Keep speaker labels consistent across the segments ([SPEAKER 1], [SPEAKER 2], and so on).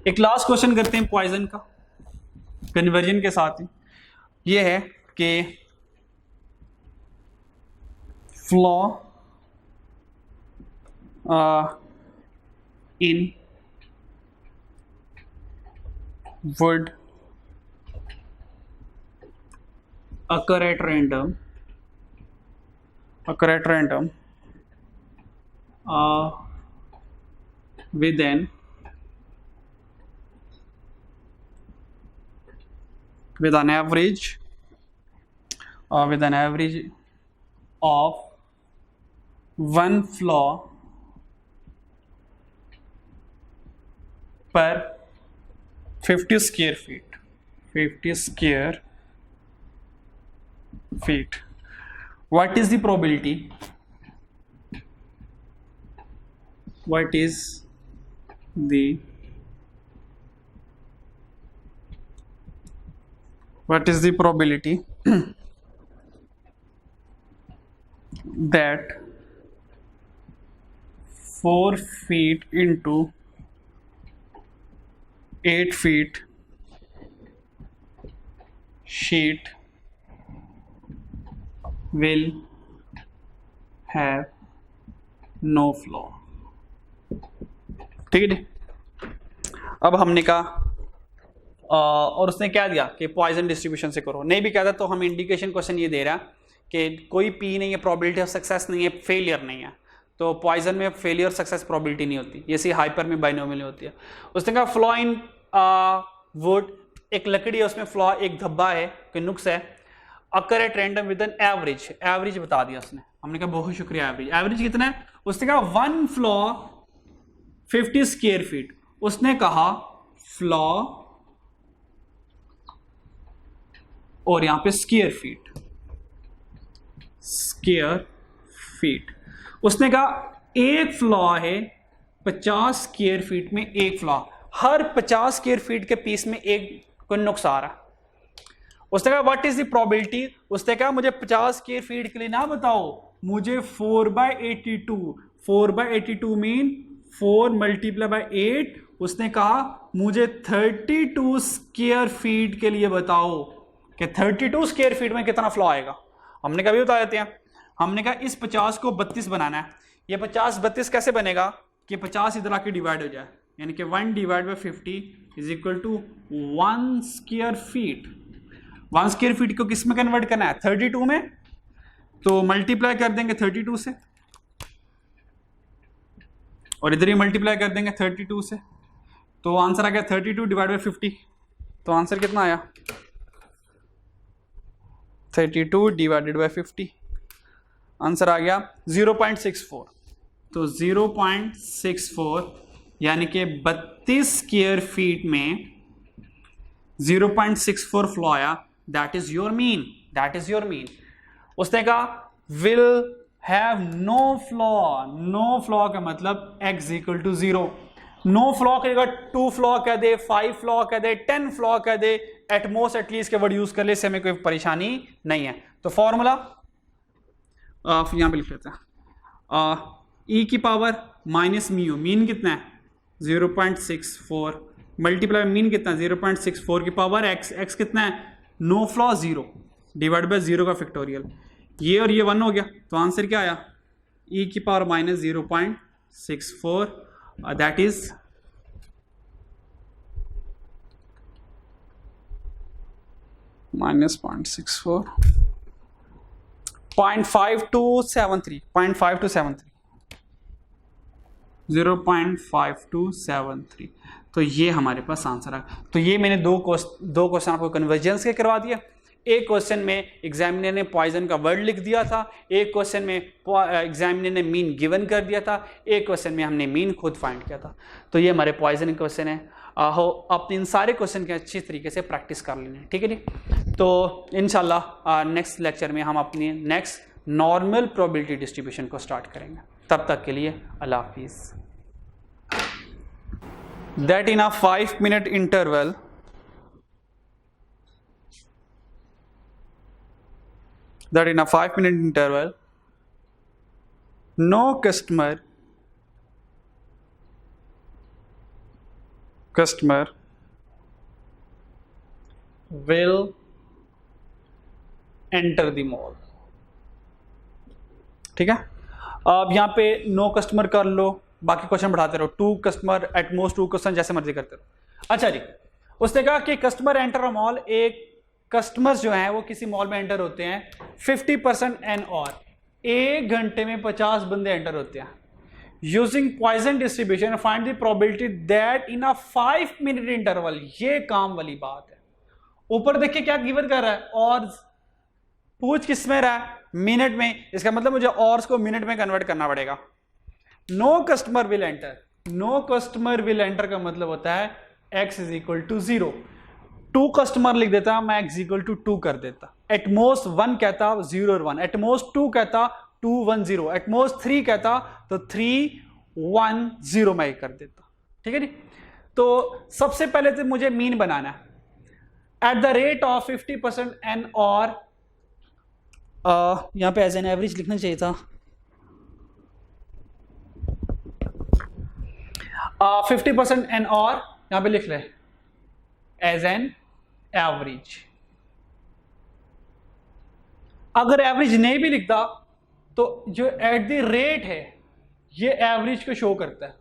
[SPEAKER 1] एक last question करते हैं पॉइजन का, कन्वर्जन के साथ ही। ये है कि flaw in would occur at random within with an average of one flaw per 50 square feet. What is the probability? What is the probability that 4 feet into 8 feet sheet will have no flaw? ठीक है जी। अब हमने कहा और उसने क्या दिया कि पॉइजन डिस्ट्रीब्यूशन से करो, नहीं भी कहता तो हम इंडिकेशन क्वेश्चन ये दे रहा कि कोई पी नहीं है, प्रोबेबिलिटी ऑफ सक्सेस नहीं है, फेलियर नहीं है। तो पॉइजन में फेलियर सक्सेस प्रोबेबिलिटी नहीं होती, जैसे हाइपर में बाइनोमियल होती है। उसने कहा फ्लॉ इन वुड, एक लकड़ी है उसमें फ्लॉ, एक धब्बा है, कोई नुक्स है, occur at random with an average बता दिया उसने। हमने कहा बहुत शुक्रिया, एवरेज कितना है? उसने कहा 1 फ्लॉ 50 स्क्वायर फीट। उसने कहा फ्लॉ और यहां पे स्क्वायर फीट। उसने कहा एक फ्लॉ है 50 स्क्वायर फीट में, एक फ्लॉ, हर 50 स्क्वायर फीट के पीस में एक कोई नुक्स आ रहा है। उसने कहा व्हाट इज द प्रोबेबिलिटी? उसने कहा मुझे 50 स्क्वायर फीट के लिए ना बताओ, मुझे 4/82, 4/82 मीन 4 मल्टीप्लाई बाय 8। उसने कहा मुझे 32 स्क्वायर फीट के लिए बताओ कि 32 स्क्वायर फीट में कितना फ्लो आएगा। हमने कभी बता देते हैं, हमने कहा इस 50 को 32 बनाना है। ये 50 32 कैसे बनेगा कि 50 इधर आके डिवाइड हो जाए, यानी कि 1 divide by 50 is equal to 1 square feet. 1 square feet को किस में कन्वर्ट करना है? 32 में। तो मल्टीप्लाई कर देंगे 32 से, और इधर ही मल्टीप्लाई कर देंगे 32 से, तो आंसर आ गया 32 डिवाइड बाय 50। तो आंसर कितना आया? 32 डिवाइडेड बाय 50, आंसर आ गया 0.64। तो 0.64 यानी कि 32 स्क्वायर फीट में 0.64 फ्लो आया। That is your mean. उसने कहा विल हैव नो फ्लॉ का मतलब x equal to 0। No flaw करेगा 2 फ्लॉ कह दे, 5 फ्लॉ कह दे, 10 फ्लॉ कह दे, एटमोस्ट एटलीस्ट के वर्ड यूज कर ले, इससे हमें कोई परेशानी नहीं है। तो फॉर्मूला यहां पे लिख लेते हैं, e की पावर माइनस म्यू, मीन कितना है 0.64, मल्टीप्लाई मीन कितना है 0.64 की पावर x कितना है, नो फ्लॉ 0 डिवाइड बाय 0 का फैक्टोरियल, ये और ये 1 हो गया। तो आंसर क्या आया? e की power minus 0.64, that is minus 0.64, 0.5273, 0.5273। तो ये हमारे पास आंसर आ। तो ये मैंने दो क्वेश्चन आपको कन्वर्जेंस के करवा दिया। एक क्वेश्चन में एग्जामिनर ने पॉइजन का वर्ड लिख दिया था, एक क्वेश्चन में एग्जामिनर ने मीन गिवन कर दिया था, एक क्वेश्चन में हमने मीन खुद फाइंड किया था। तो ये हमारे पॉइजन क्वेश्चन है। आप इन सारे क्वेश्चन की अच्छी तरीके से प्रैक्टिस कर लेंगे, ठीक है जी। तो इंशाल्लाह नेक्स्ट लेक्चर में हम अपनी नेक्स्ट नॉर्मल प्रोबेबिलिटी डिस्ट्रीब्यूशन को स्टार्ट करेंगे। तब तक के लिए अल्लाह हाफिज़। That in a 5-minute interval, no customer customer will enter the mall. ठीक है, अब यहाँ पे नो कस्टमर कर लो, बाकी क्वेश्चन बढ़ाते रहो, 2 कस्टमर एट मोस्ट 2 क्वेश्चन जैसे मर्जी करते रहो। अच्छा जी, उसने कहा कि कस्टमर एंटर अ मॉल, एक कस्टमर्स जो हैं वो किसी मॉल में एंटर होते हैं 50% एन और 1 घंटे में 50 बंदे एंटर होते हैं। Using Poisson distribution find the probability that in a 5 minute interval. ये काम वाली बात है। ऊपर देखिए क्या गिवन कर रहा है, और पूछ किस में रहा है, मिनट में। इसका मतलब मुझे ऑर्स को मिनट में कन्वर्ट करना पड़ेगा। No customer will enter, no customer will enter का मतलब होता है x is equal to 0। 2 customer लिख देता, मैं x इक्वल टू 2 कर देता। एटमोस्ट 1 कहता 0 और 1, एटमोस्ट 2 कहता 2 1 0, एटमोस्ट 3 कहता तो 3 1 0 मैं कर देता। ठीक है जी। तो सबसे पहले तो मुझे मीन बनाना है at the rate of 50% n और यहां पे एज एन एवरेज लिखना चाहिए था। 50% एन और यहां पे लिख ले एज एन एवरेज। अगर एवरेज नहीं भी लिखता तो जो एट द रेट है ये एवरेज को शो करता है।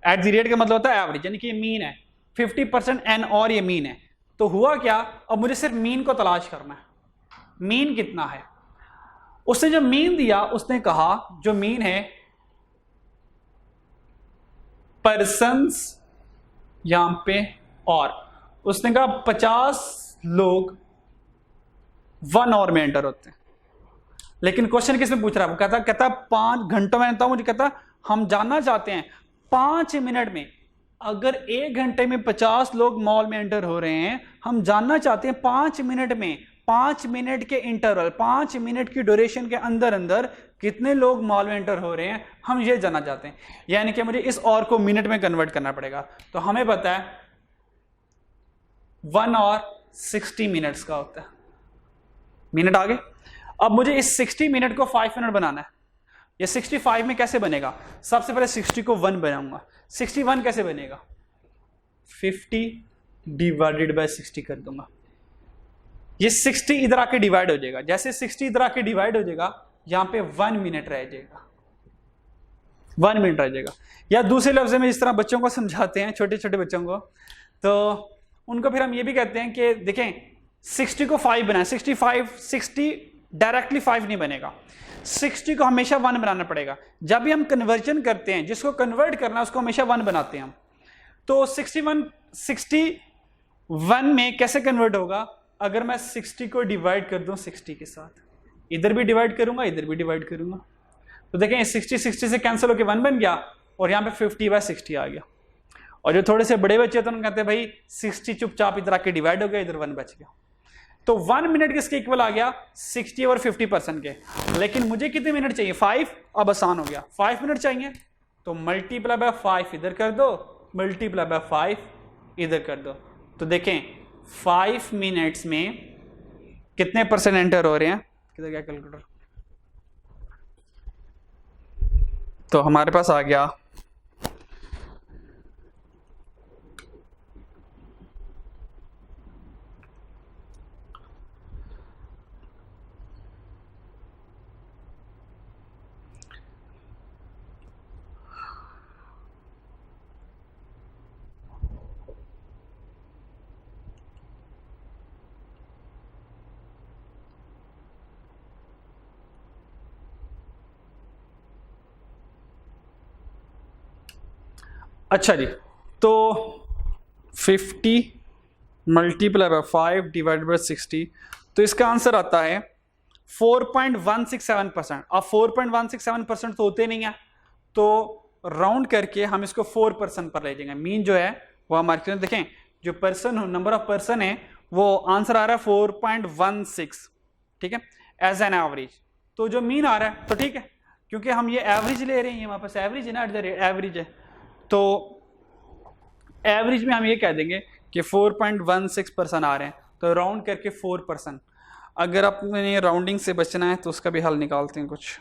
[SPEAKER 1] एट द रेट का मतलब होता है एवरेज, यानी कि ये मीन है। 50% एन और ये मीन है। तो हुआ क्या, अब मुझे सिर्फ मीन को तलाश करना है। मीन कितना है, उसने जो मीन दिया उसने कहा जो मीन है पर्सन्स यहां पे, और उसने कहा 50 लोग 1 आवर में एंटर होते हैं। लेकिन क्वेश्चन किसमें पूछ रहा है, वो कहता 5 घंटों में एंटर, मुझे कहता हम जानना चाहते हैं 5 मिनट में। अगर 1 घंटे में 50 लोग मॉल में एंटर हो रहे हैं, हम जानना चाहते हैं 5 मिनट में, 5 मिनट के इंटरवल, 5 मिनट की ड्यूरेशन के अंदर अंदर कितने लोग मॉल में एंटर हो रहे हैं, हम ये जानना चाहते हैं। यानी कि मुझे इस और को मिनट में कन्वर्ट करना पड़ेगा। तो हमें पता है 1 और 60 मिनट्स का होता है। मिनट आगे, अब मुझे इस 60 मिनट को 5 मिनट बनाना है। ये 65 में कैसे बनेगा, सबसे पहले 60 को 1 बनाऊंगा। 61 कैसे बनेगा, 50 डिवाइडेड बाय 60 कर दूंगा। ये 60 इधर आके डिवाइड हो जाएगा। जैसे 60 इधर आके डिवाइड हो जाएगा, यहां पे 1 मिनट रह जाएगा, 1 मिनट रह जाएगा। या दूसरे लफ्ज में जिस तरह बच्चों को समझाते हैं, छोटे छोटे बच्चों को, तो उनको फिर हम ये भी कहते हैं कि देखें 60 को 5 बनाए, 60 डायरेक्टली 5 नहीं बनेगा, 60 को हमेशा 1 बनाना पड़ेगा। जब भी हम कन्वर्जन करते हैं, जिसको कन्वर्ट करना है उसको हमेशा 1 बनाते हैं हम। तो 61 में कैसे कन्वर्ट होगा, अगर मैं 60 को डिवाइड कर दूं 60 के साथ, इधर भी डिवाइड करूंगा इधर भी डिवाइड करूंगा, तो देखें 60 से कैंसिल होकर 1 बन गया और यहां पे 50/60 आ गया। और जो थोड़े से बड़े बच्चे तो उन्होंने कहते हैं भाई 60 चुपचाप इधर आके डिवाइड हो गया, इधर 1 बच गया। तो 1 मिनट किसके इक्वल आ गया, 60 और 50% के। लेकिन मुझे कितने मिनट चाहिए, 5। अब आसान हो गया, 5 मिनट चाहिए तो मल्टीप्लाई बाय 5 इधर कर दो, मल्टीप्लाई बाय 5 इधर कर दो। तो देखें 5 मिनट्स में कितने परसेंट एंटर हो रहे हैं, किधर गया कैलकुलेटर, तो हमारे पास आ गया अच्छा जी। तो 50 मल्टीप्लाई बाय 5 डिवाइडेड बाय 60, तो इसका आंसर आता है 4.167%। अब 4.167% तो होते नहीं है, तो राउंड करके हम इसको 4% पर ले जाएंगे। मीन जो है वो हमारे देखें, जो पर्सन नंबर ऑफ पर्सन है वो आंसर आ रहा है 4.16, ठीक है, एज एन एवरेज। तो जो मीन आ रहा है तो ठीक है, क्योंकि हम ये एवरेज ले रहे हैं, हमारे पास एवरेज है ना, एवरेज है, तो एवरेज में हम ये कह देंगे कि 4.16% आ रहे हैं, तो राउंड करके 4%। अगर आपने राउंडिंग से बचना है तो उसका भी हल निकालते हैं कुछ।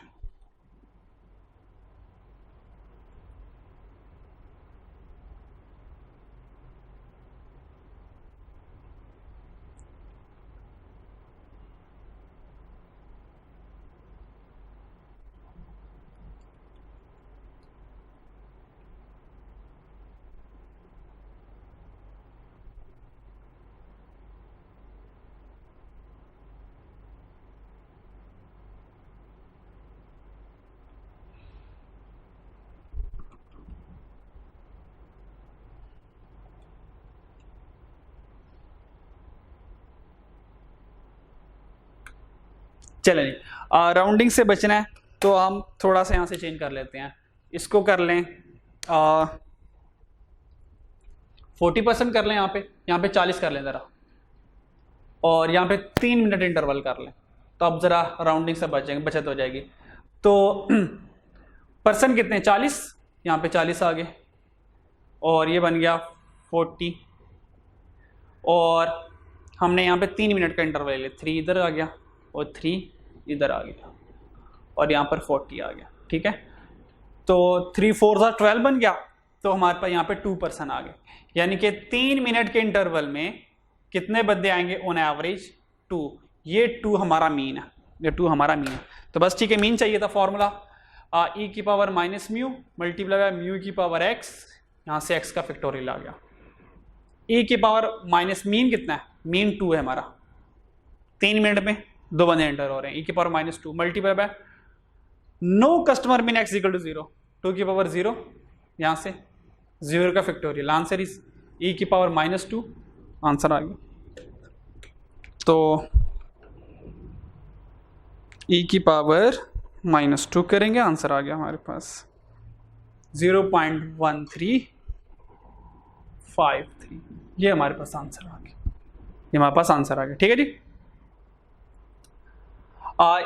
[SPEAKER 1] चलें जी, राउंडिंग से बचना है तो हम थोड़ा सा यहाँ से चेंज कर लेते हैं, इसको कर लें 40% कर लें, यहाँ पे 40 कर लें ज़रा, और यहाँ पे 3 मिनट इंटरवल कर लें, तो अब ज़रा राउंडिंग से बचत हो जाएगी। तो परसेंट कितने 40, यहाँ पे 40 आ गए, और ये बन गया 40, और हमने यहाँ पे 3 मिनट का इंटरवल ले, 3 इधर आ गया और 3 इधर आ गया, और यहाँ पर 40 आ गया। ठीक है, तो 3 4 12 बन गया, तो हमारे पास यहाँ पे 2% आ गए, यानी कि 3 मिनट के इंटरवल में कितने बंदे आएंगे ऑन एवरेज 2। ये 2 हमारा मीन है, ये 2 हमारा मीन है। तो बस ठीक है, मीन चाहिए था फॉर्मूला ई की power minus mu multiply by mu की पावर एक्स, यहाँ से एक्स का फैक्टोरियल आ गया। ई की पावर माइनस मीन कितना है, मीन 2 है हमारा, 3 मिनट में 2 बंदे एंटर हो रहे हैं, ई की power minus 2 multiply by no customer mean x equal to 0, 2 की पावर 0, यहाँ से 0 का फैक्टोरियल, आंसर इज ई की पावर माइनस 2, आंसर आ गया। तो ई की पावर माइनस 2 करेंगे, आंसर आ गया हमारे पास 0.1353, ये हमारे पास आंसर आ गया, ये हमारे पास आंसर आ गया। ठीक है जी,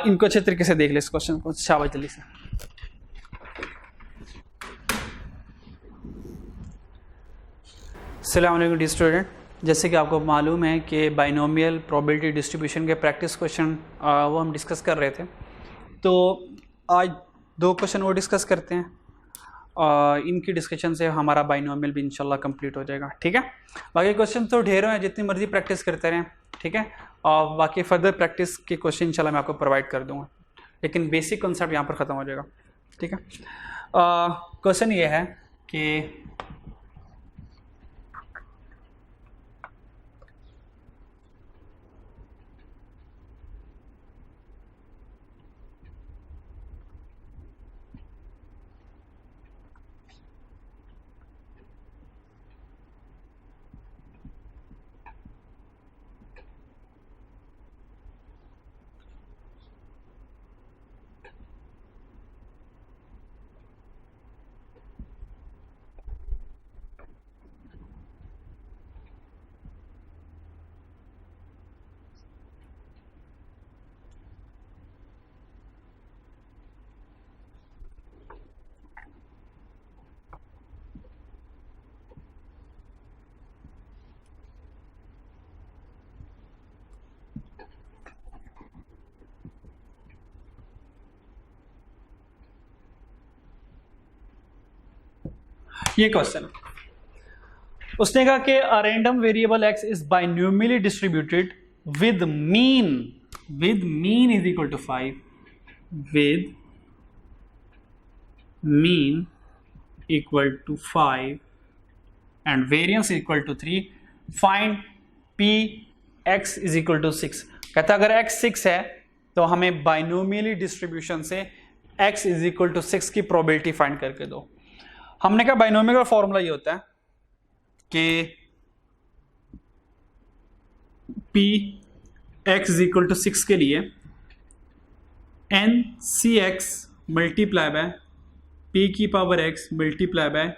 [SPEAKER 1] इनको अच्छे तरीके से देख ले इस क्वेश्चन को, शाबाश जल्दी से। अस्सलाम वालेकुम डी स्टूडेंट, जैसे कि आपको मालूम है कि बाइनोमियल प्रोबेबिलिटी डिस्ट्रीब्यूशन के प्रैक्टिस क्वेश्चन वो हम डिस्कस कर रहे थे, तो आज 2 क्वेश्चन और डिस्कस करते हैं। इनकी डिस्कशन से हमारा बाइनोमियल भी इंशाल्लाह कंप्लीट हो जाएगा। ठीक है, बाकी क्वेश्चन तो ढेरों हैं, जितनी मर्जी प्रैक्टिस करते रहें। ठीक है, और बाकी फर्दर प्रैक्टिस के क्वेश्चन इंशाल्लाह मैं आपको प्रोवाइड कर दूंगा, लेकिन बेसिक कॉन्सेप्ट यहाँ पर ख़त्म हो जाएगा। ठीक है, क्वेश्चन ये है कि ये क्वेश्चन उसने कहा कि a random variable X is binomially distributed with mean is equal to 5, with mean equal to 5 and variance equal to 3, find P X is equal to 6। कहता है अगर एक्स 6 है तो हमें बाइनोमियली डिस्ट्रीब्यूशन से एक्स इज इक्वल टू 6 की probability find करके दो। हमने कहा बाइनोमियल का फॉर्मूला ये होता है कि P X is equal to 6 के लिए N C X multiply by P की power X multiply by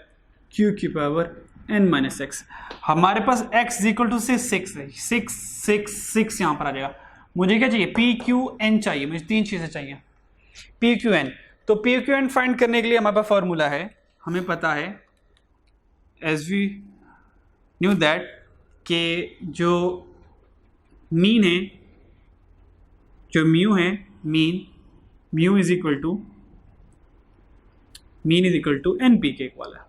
[SPEAKER 1] Q की पावर एन माइनस एक्स। हमारे पास एक्स इज इक्वल टू 6 है, 6 यहाँ पर आ जाएगा। मुझे क्या चाहिए, पी क्यू एन चाहिए, मुझे 3 चीज़ें चाहिए, पी क्यू एन। तो पी क्यू एन फाइंड करने के लिए हमारे पास फॉर्मूला है, हमें पता है एज वी न्यू दैट कि जो मीन है, जो म्यू है, mu is equal to n p के इक्वल है।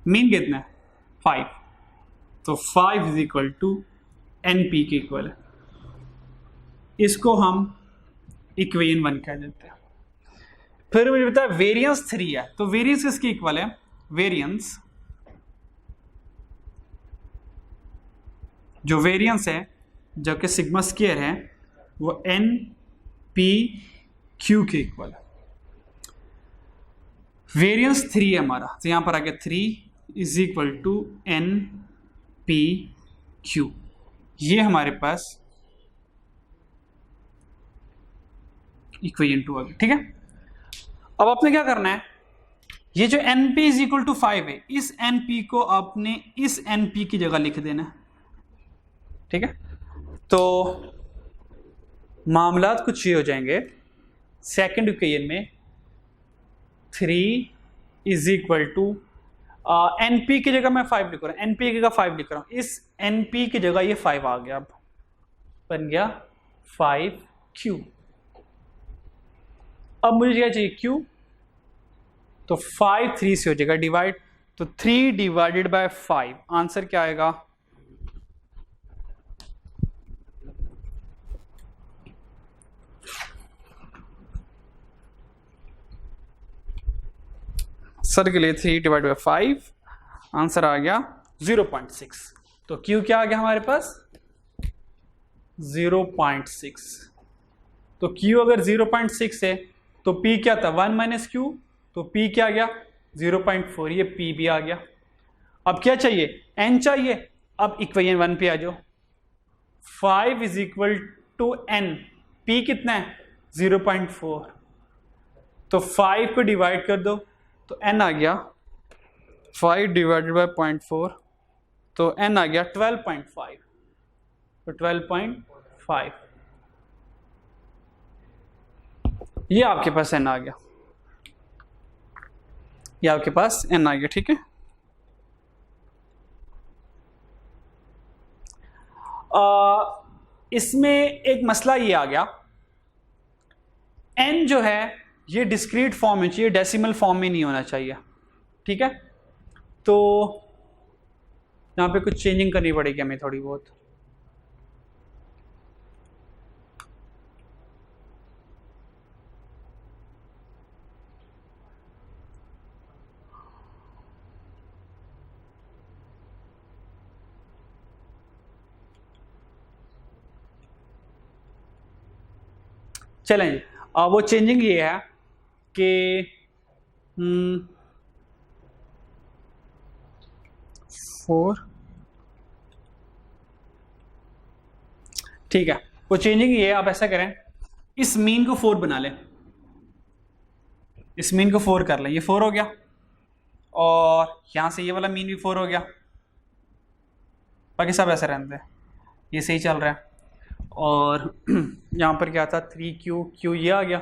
[SPEAKER 1] मीन कितना है 5, तो 5 is equal to n p के इक्वल है। इसको हम इक्वेशन 1 कह देते हैं। फिर मुझे पता है वेरिएंस 3 है, तो वेरिएंस किसकी इक्वल है, वेरिएंस जो वेरिएंस है जो कि सिग्मा स्क्वायर है वो एन पी क्यू के इक्वल है। वेरिएंस 3 है हमारा, तो यहां पर आ गया 3 is equal to n p q. ये हमारे पास इक्वेशन 2 आ गया। ठीक है, अब आपने क्या करना है, ये जो NP इज इक्वल टू 5 है, इस NP को आपने इस NP की जगह लिख देना है। ठीक है, तो मामलात कुछ ये हो जाएंगे, सेकंड इक्वेशन में 3 इज इक्वल टू NP की जगह मैं 5 लिख रहा हूँ, NP की जगह 5 लिख रहा हूँ, इस NP की जगह ये 5 आ गया, अब बन गया 5Q। अब मुझे क्या चाहिए, Q, तो 5 3 से हो जाएगा डिवाइड, तो 3 डिवाइडेड बाय 5, आंसर क्या आएगा, सर के लिए 3 डिवाइड बाय 5, आंसर आ गया 0.6। तो Q क्या आ गया हमारे पास, 0.6। तो Q अगर 0.6 है तो P क्या था, 1 माइनस Q, तो P क्या आ गया 0.4, ये P भी आ गया। अब क्या चाहिए, N चाहिए। अब इक्वेशन 1 पे आ जाओ, 5 is equal to N, P कितना है 0.4, तो 5 को डिवाइड कर दो तो N आ गया 5 डिवाइडेड बाय 0.4, तो N आ गया 12.5, तो 12.5 ये आपके पास N आ गया, ये आपके पास N आ गया। ठीक है, इसमें एक मसला ये आ गया, N जो है ये डिस्क्रीट फॉर्म में चाहिए, डेसिमल फॉर्म में नहीं होना चाहिए। ठीक है, तो यहाँ पे कुछ चेंजिंग करनी पड़ेगी हमें थोड़ी बहुत। चलें जी, वो चेंजिंग ये है कि 4, ठीक है, वो चेंजिंग ये है, आप ऐसा करें, इस मीन को 4 बना लें, इस मीन को 4 कर लें, ये 4 हो गया, और यहां से ये वाला मीन भी 4 हो गया, बाकी सब ऐसे रहते हैं, ये सही चल रहा है। और यहाँ पर क्या था, 3Q, Q ये आ गया,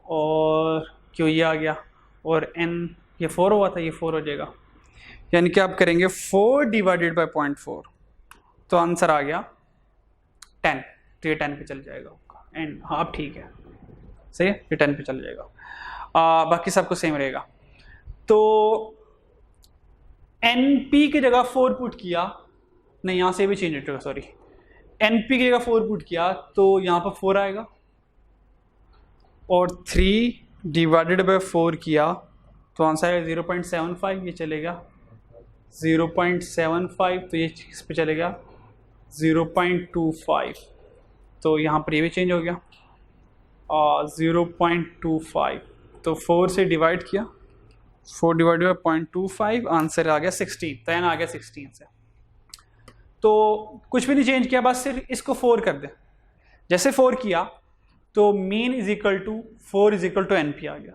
[SPEAKER 1] और Q ये आ गया, और N ये 4 हुआ था, ये 4 हो जाएगा, यानी कि आप करेंगे 4 डिवाइडेड बाय 0.4, तो आंसर आ गया 10, तो ये 10 पे चल जाएगा एंड, हाँ अब ठीक है, सही है, ये 10 पे चल जाएगा, बाकी सब कुछ सेम रहेगा। तो NP की जगह 4 पुट किया, नहीं यहाँ से भी चेंज हो जाएगा, सॉरी, NP की जगह 4 पुट किया तो यहाँ पर 4 आएगा, और 3 डिवाइडेड बाय 4 किया तो आंसर है 0.75, ये चलेगा 0.75, तो ये इस पे चलेगा 0.25, तो यहाँ पर ये भी चेंज हो गया 0.25, तो 4 से डिवाइड किया, 4 डिवाइडेड बाय 0.25, आंसर आ गया 16, तो N आ गया 16 से। तो कुछ भी नहीं चेंज किया, बस सिर्फ इसको 4 कर दे, जैसे 4 किया तो mean is equal to 4 is equal to NP आ गया,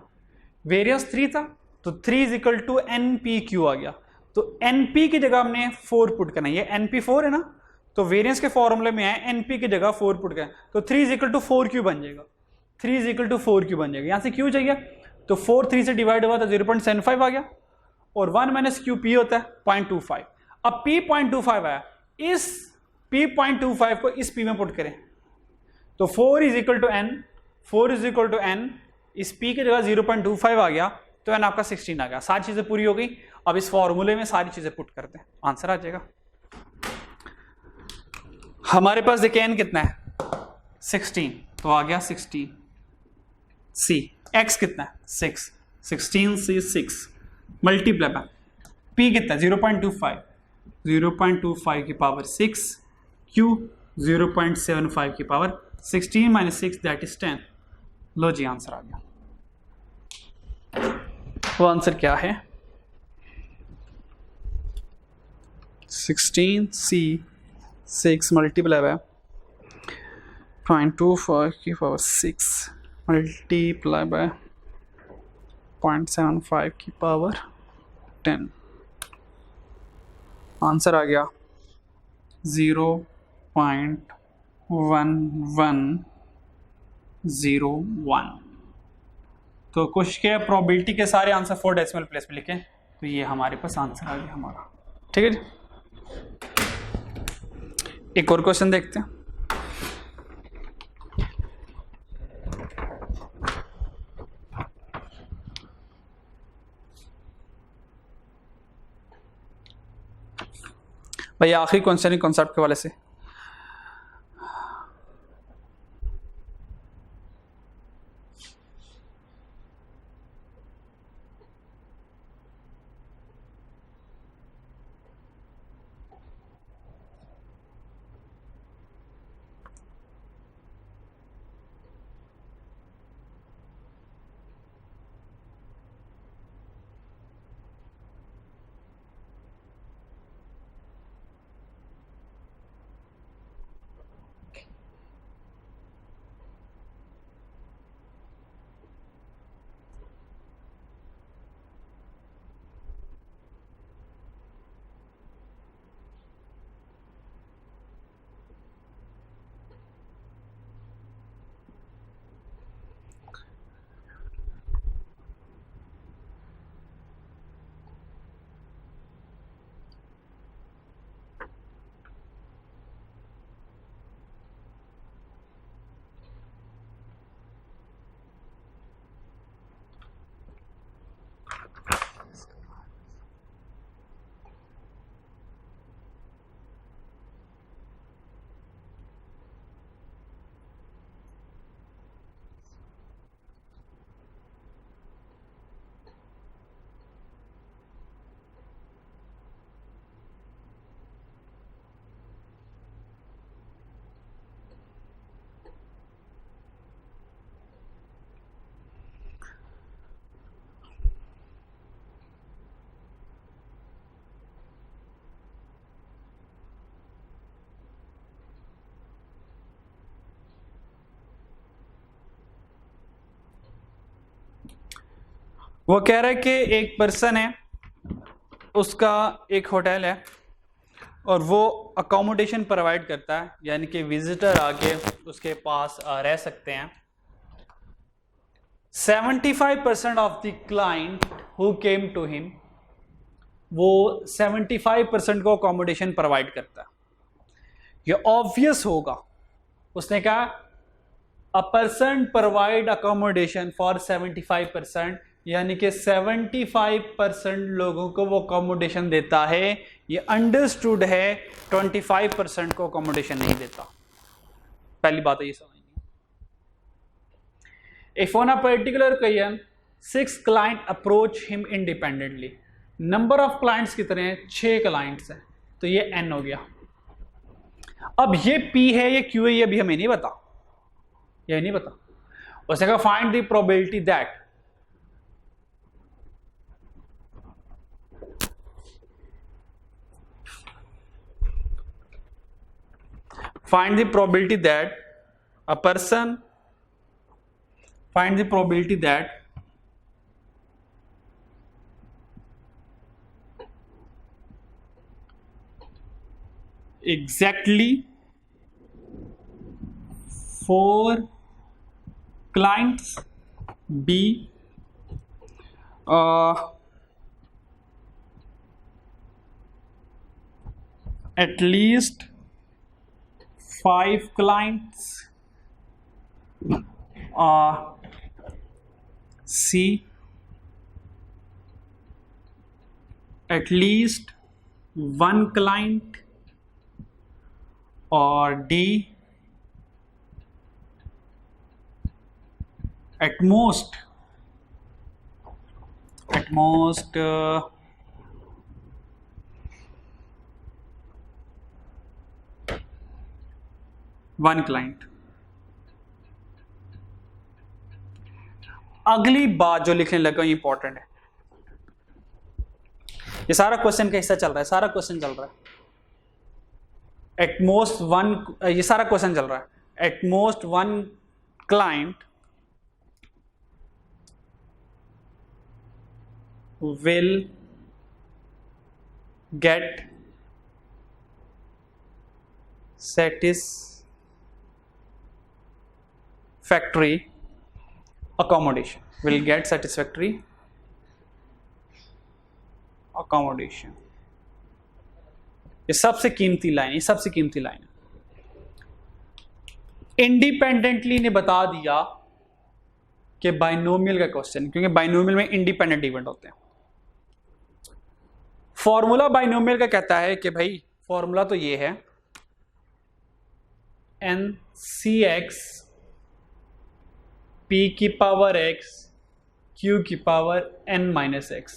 [SPEAKER 1] वेरियंस 3 था तो 3 इज इक्वल टू NPQ आ गया, तो NP की जगह हमने 4 पुट करना है, ये NP 4 है ना, तो वेरियंस के फॉर्मूले में है NP की जगह 4 पुट करना, तो 3 इज इक्वल टू 4Q बन जाएगा, 3 इज इक्वल टू 4Q बन जाएगा, यहाँ से Q चाहिए, तो 4 3 से डिवाइड हुआ तो 0.75 आ गया, और 1 माइनस Q P होता है 0.25, अब P 0.25 आया, इस P 0.25 को इस P में पुट करें, तो 4 is equal to N, 4 is equal to N, इस P की जगह 0.25 आ गया, तो N आपका 16 आ गया, सारी चीजें पूरी हो गई। अब इस फॉर्मूले में सारी चीजें पुट करते हैं, आंसर आ जाएगा। हमारे पास देखिए N कितना है 16, तो आ गया 16, C X कितना है 6, 16 C 6 मल्टीप्लाई बाय P कितना है 0.25, 0.25 की पावर 6, Q 0.75 की पावर 16 माइनस 6 दैट इज 10। लो जी आंसर आ गया, वो आंसर क्या है 16C 6 मल्टीप्लाई बाय 0.25 की पावर 6 मल्टीप्लाई बाय 0.75 की पावर 10, आंसर आ गया 0.1101। तो कोशिश किया प्रोबेबिलिटी के सारे आंसर 4 डेसिमल प्लेस में लिखें, तो ये हमारे पास आंसर आ गया हमारा। ठीक है जी, एक और क्वेश्चन देखते हैं। भाई आखिरी क्वेश्चन कॉन्सेप्ट के वाले से। वो कह रहा है कि एक पर्सन है, उसका एक होटल है और वो अकोमोडेशन प्रोवाइड करता है, यानी कि विजिटर आके उसके पास रह सकते हैं। 75% of the client who came to him, वो 75% को अकोमोडेशन प्रोवाइड करता है। ये ऑब्वियस होगा, उसने कहा a person provide accommodation for 75%, यानी कि 75% लोगों को वो अकोमोडेशन देता है। ये अंडरस्टूड है 25% को अकोमोडेशन नहीं देता। पहली बात है ये समझनी। If on a particular occasion 6 client approach him independently, number of clients कितने हैं? 6 क्लाइंट्स हैं, तो ये n हो गया। अब ये p है, ये q है, ये अभी हमें नहीं पता, ये नहीं पता। उसने कहा find the probability that, find the probability that a person, find the probability that exactly 4 clients B at least 5 clients C at least 1 client, or D at most 1 client. अगली बात जो लिखने लगा ये इंपॉर्टेंट है। ये सारा क्वेश्चन का हिस्सा चल रहा है, सारा क्वेश्चन चल रहा है एट मोस्ट 1, ये सारा क्वेश्चन चल रहा है at most 1 client will get satisfactory accommodation, will get satisfactory accommodation। ये सबसे कीमती लाइन, ये सबसे कीमती लाइन है। इंडिपेंडेंटली ने बता दिया कि बाइनोमियल का क्वेश्चन, क्योंकि बाइनोमियल में इंडिपेंडेंट इवेंट होते हैं। फॉर्मूला बाइनोमियल का कहता है कि भाई फॉर्मूला तो ये है NCX P की पावर X Q की पावर N माइनस X।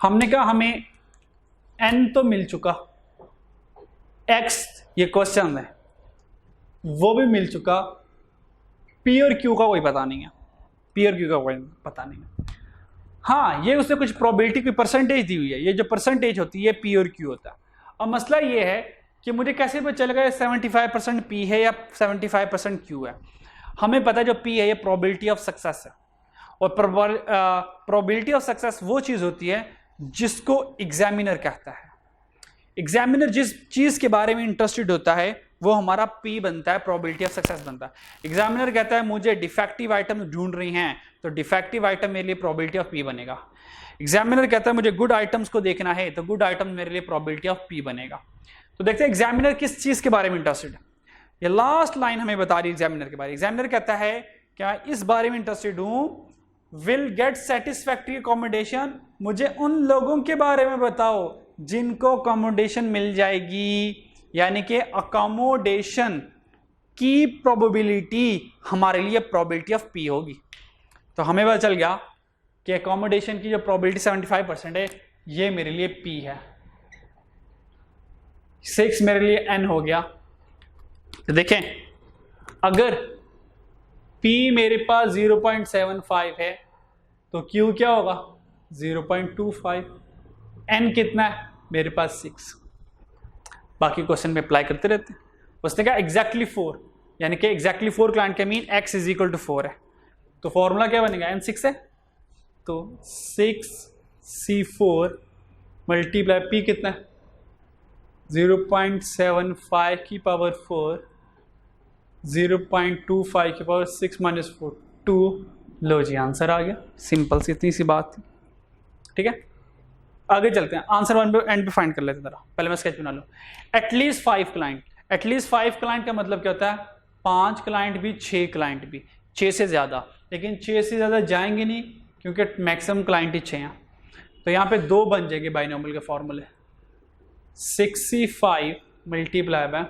[SPEAKER 1] हमने कहा हमें N तो मिल चुका, X ये क्वेश्चन है वो भी मिल चुका, P और Q का कोई पता नहीं है, P और Q का कोई पता नहीं है। हाँ, ये उसने कुछ प्रोबेबिलिटी की परसेंटेज दी हुई है, ये जो परसेंटेज होती है P और Q होता है। अब मसला ये है कि मुझे कैसे पता चलेगा 75% P है या 75% Q है। हमें पता है जो P है ये प्रोबेबिलिटी ऑफ सक्सेस है, और प्रोबेबिलिटी ऑफ सक्सेस वो चीज़ होती है जिसको एग्जामिनर कहता है। एग्जामिनर जिस चीज़ के बारे में इंटरेस्टेड होता है वो हमारा P बनता है, प्रोबेबिलिटी ऑफ सक्सेस बनता है। एग्जामिनर कहता है मुझे डिफेक्टिव आइटम ढूंढ रही हैं, तो डिफेक्टिव आइटम मेरे लिए प्रोबेबिलिटी ऑफ P बनेगा। एग्जामिनर कहता है मुझे गुड आइटम्स को देखना है, तो गुड आइटम मेरे लिए प्रोबेबिलिटी ऑफ P बनेगा। तो देखते हैं एग्जामिनर किस चीज़ के बारे में इंटरेस्टेड है। ये लास्ट लाइन हमें बता रही है एग्जामिनर के बारे में। एग्जामिनर कहता है क्या इस बारे में इंटरेस्टेड हूं, विल गेट सेटिस्फैक्टरी अकोमोडेशन, मुझे उन लोगों के बारे में बताओ जिनको अकोमोडेशन मिल जाएगी, यानी कि अकोमोडेशन की प्रोबेबिलिटी हमारे लिए प्रोबेबिलिटी ऑफ P होगी। तो हमें पता चल गया कि अकोमोडेशन की जो प्रोबेबिलिटी 75% है ये मेरे लिए P है, 6 मेरे लिए N हो गया। तो देखें अगर P मेरे पास 0.75 है तो Q क्या होगा 0.25, N कितना है मेरे पास 6। बाकी क्वेश्चन में अप्लाई करते रहते हैं। उसने कहा एग्जैक्टली 4, यानी कि एग्जैक्टली 4 क्लाइंट का mean x is equal to 4 है, तो फॉर्मूला क्या बनेगा N 6 है तो 6C4 मल्टीप्लाई P कितना है 0.75 की पावर 4, 0.25 की पावर 6 माइनस 4 2। लो जी आंसर आ गया, सिंपल सी इतनी सी बात थी। ठीक है, आगे चलते हैं, आंसर वन पे एंड पे फाइंड कर लेते हैं जरा। पहले मैं स्केच बना लूँ। एटलीस्ट 5 क्लाइंट, एटलीस्ट 5 क्लाइंट का मतलब क्या होता है 5 क्लाइंट भी 6 क्लाइंट भी, 6 से ज़्यादा, लेकिन 6 से ज़्यादा जाएंगे नहीं क्योंकि मैक्सिमम क्लाइंट ही 6 हैं। तो यहाँ पे 2 बन जाएंगे बाइनोमियल के फॉर्मूले, 65 multiply by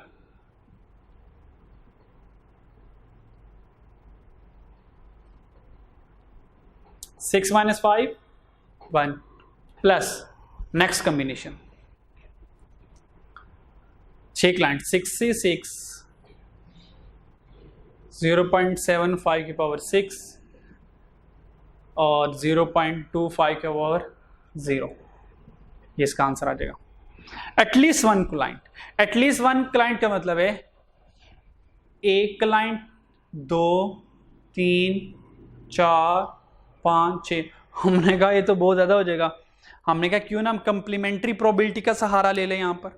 [SPEAKER 1] 6 minus 5 1 plus next combination 6 client 66 0.75 की पावर 6 और 0.25 की पावर 0, ये इसका आंसर आ जाएगा। एटलीस्ट 1 क्लाइंट, एटलीस्ट 1 क्लाइंट का मतलब है 1 क्लाइंट 2 3 4 5 6। हमने कहा ये तो बहुत ज़्यादा हो जाएगा, हमने कहा क्यों ना हम कंप्लीमेंट्री प्रोबेबिलिटी का सहारा ले लें। यहाँ पर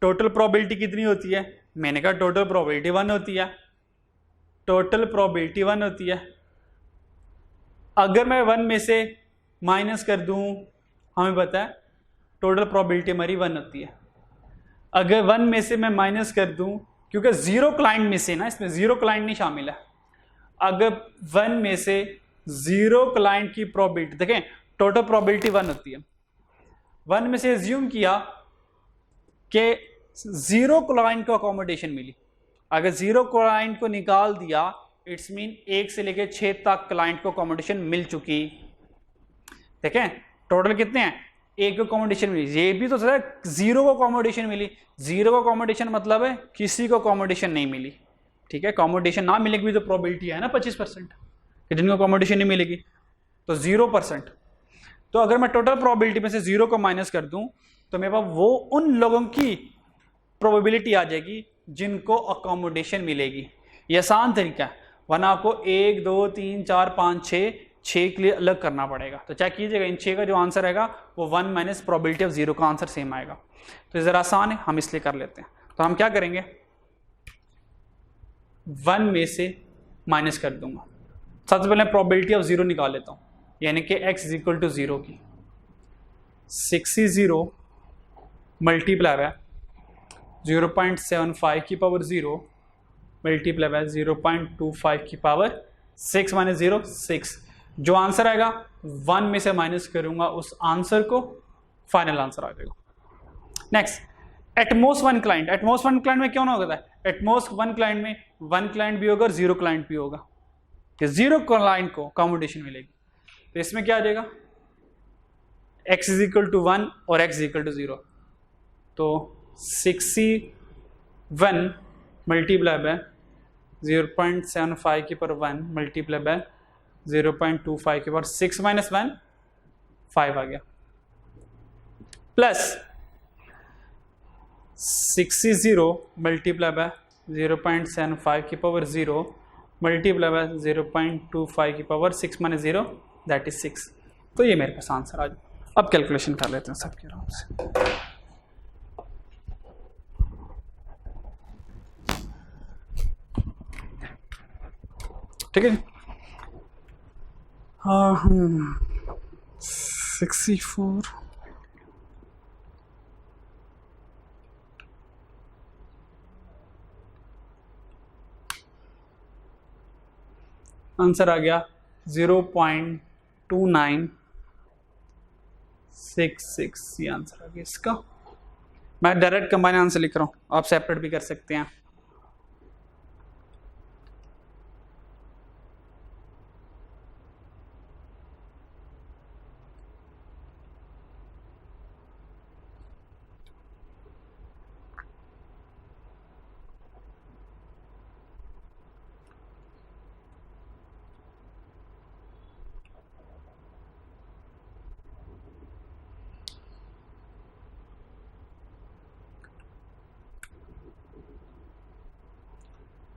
[SPEAKER 1] टोटल प्रोबेबिलिटी कितनी होती है, मैंने कहा टोटल प्रोबेबिलिटी 1 होती है, टोटल प्रोबेबिलिटी 1 होती है। अगर मैं 1 में से माइनस कर दूं, हमें पता है टोटल प्रोबेबिलिटी हमारी 1 होती है। अगर 1 में से मैं माइनस कर दूं, क्योंकि 0 क्लाइंट में से ना, इसमें 0 क्लाइंट नहीं शामिल है, अगर 1 में से 0 क्लाइंट की प्रोबेबिलिटी देखें, टोटल प्रोबेबिलिटी 1 होती है। 1 में से एज्यूम किया कि 0 क्लाइंट को अकोमोडेशन मिली, अगर 0 क्लाइंट को निकाल दिया इट्स मीन 1 से लेकर 6 तक क्लाइंट को अकोमोडेशन मिल चुकी। देखें टोटल कितने हैं, 1 को अकोमोडेशन मिली, ये भी तो 0 को अकोमोडेशन मिली। 0 को अकोमोडेशन मतलब है किसी को अकोमोडेशन नहीं मिली। ठीक है, अकोमोडेशन ना मिलेगी भी तो प्रोबेबिलिटी है ना 25% कि जिनको अकोमोडेशन नहीं मिलेगी, तो 0%। तो अगर मैं टोटल प्रोबेबिलिटी में से 0 को माइनस कर दूं तो मेरे पास वो उन लोगों की प्रोबेबिलिटी आ जाएगी जिनको अकोमोडेशन मिलेगी। ये आसान तरीका है, वरना आपको 1 2 3 4 5 6 6 के लिए अलग करना पड़ेगा। तो चेक कीजिएगा, इन 6 का जो आंसर आएगा वो 1 माइनस प्रोबेबिलिटी ऑफ 0 का आंसर सेम आएगा। तो ज़रा आसान है, हम इसलिए कर लेते हैं। तो हम क्या करेंगे, 1 में से माइनस कर दूंगा। सबसे पहले प्रोबेबिलिटी ऑफ 0 निकाल लेता हूँ, यानी कि x इज इक्वल टू 0 की 60 मल्टीप्लाई है 0.75 की पावर 0 मल्टीप्लाई बाय 0.25 की पावर 6 माइनस 0 6। जो आंसर आएगा 1 में से माइनस करूंगा उस आंसर को, फाइनल आंसर आ जाएगा। Next, at most one client. At most one client में क्यों ना होता है, एटमोस्ट वन क्लाइंट में 1 क्लाइंट भी होगा और 0 क्लाइंट भी होगा, कि 0 क्लाइंट को कॉम्बिनेशन मिलेगी। तो इसमें क्या आ जाएगा, x इज इक्वल टू 1 और x इज इक्वल टू 0। तो 61 मल्टीप्लाई बाय 0.75 की पावर 1 मल्टीप्लाई बाय 0.25 की पावर 6 माइनस 1 5 आ गया, प्लस 60 मल्टीप्लाई बाय 0.75 की पावर 0 मल्टीप्लाई बाय 0.25 की पावर 6 माइनस 0 दैट इज 6। तो ये मेरे पास आंसर आ जाए। अब कैलकुलेशन कर लेते हैं सबके आराम से। ठीक है, 64 आंसर आ गया 0.2966, ये आंसर आ गया इसका। मैं डायरेक्ट कंबाइन आंसर लिख रहा हूँ, आप सेपरेट भी कर सकते हैं।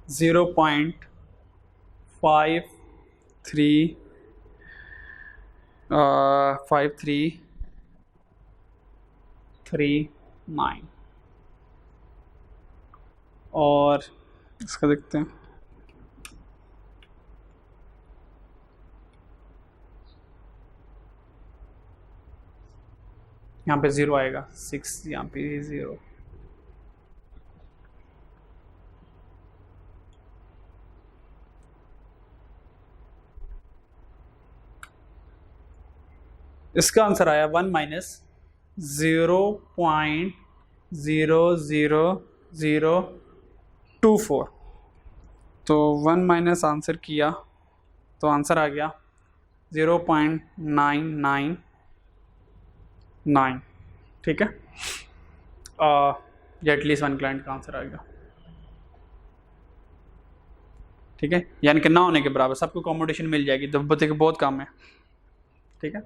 [SPEAKER 1] ज़ीरो पॉइंट 5339 और इसका देखते हैं, यहाँ पे 0 आएगा 6, यहाँ पे 0। इसका आंसर आया 1 माइनस 0.00024। तो 1 माइनस आंसर किया तो आंसर आ गया 0.999। ठीक है, ये एटलीस्ट 1 क्लाइंट का आंसर आ गया। ठीक है, यानी कि ना होने के बराबर, सबको कॉम्बिनेशन मिल जाएगी, तो बच्चे के बहुत कम है। ठीक है,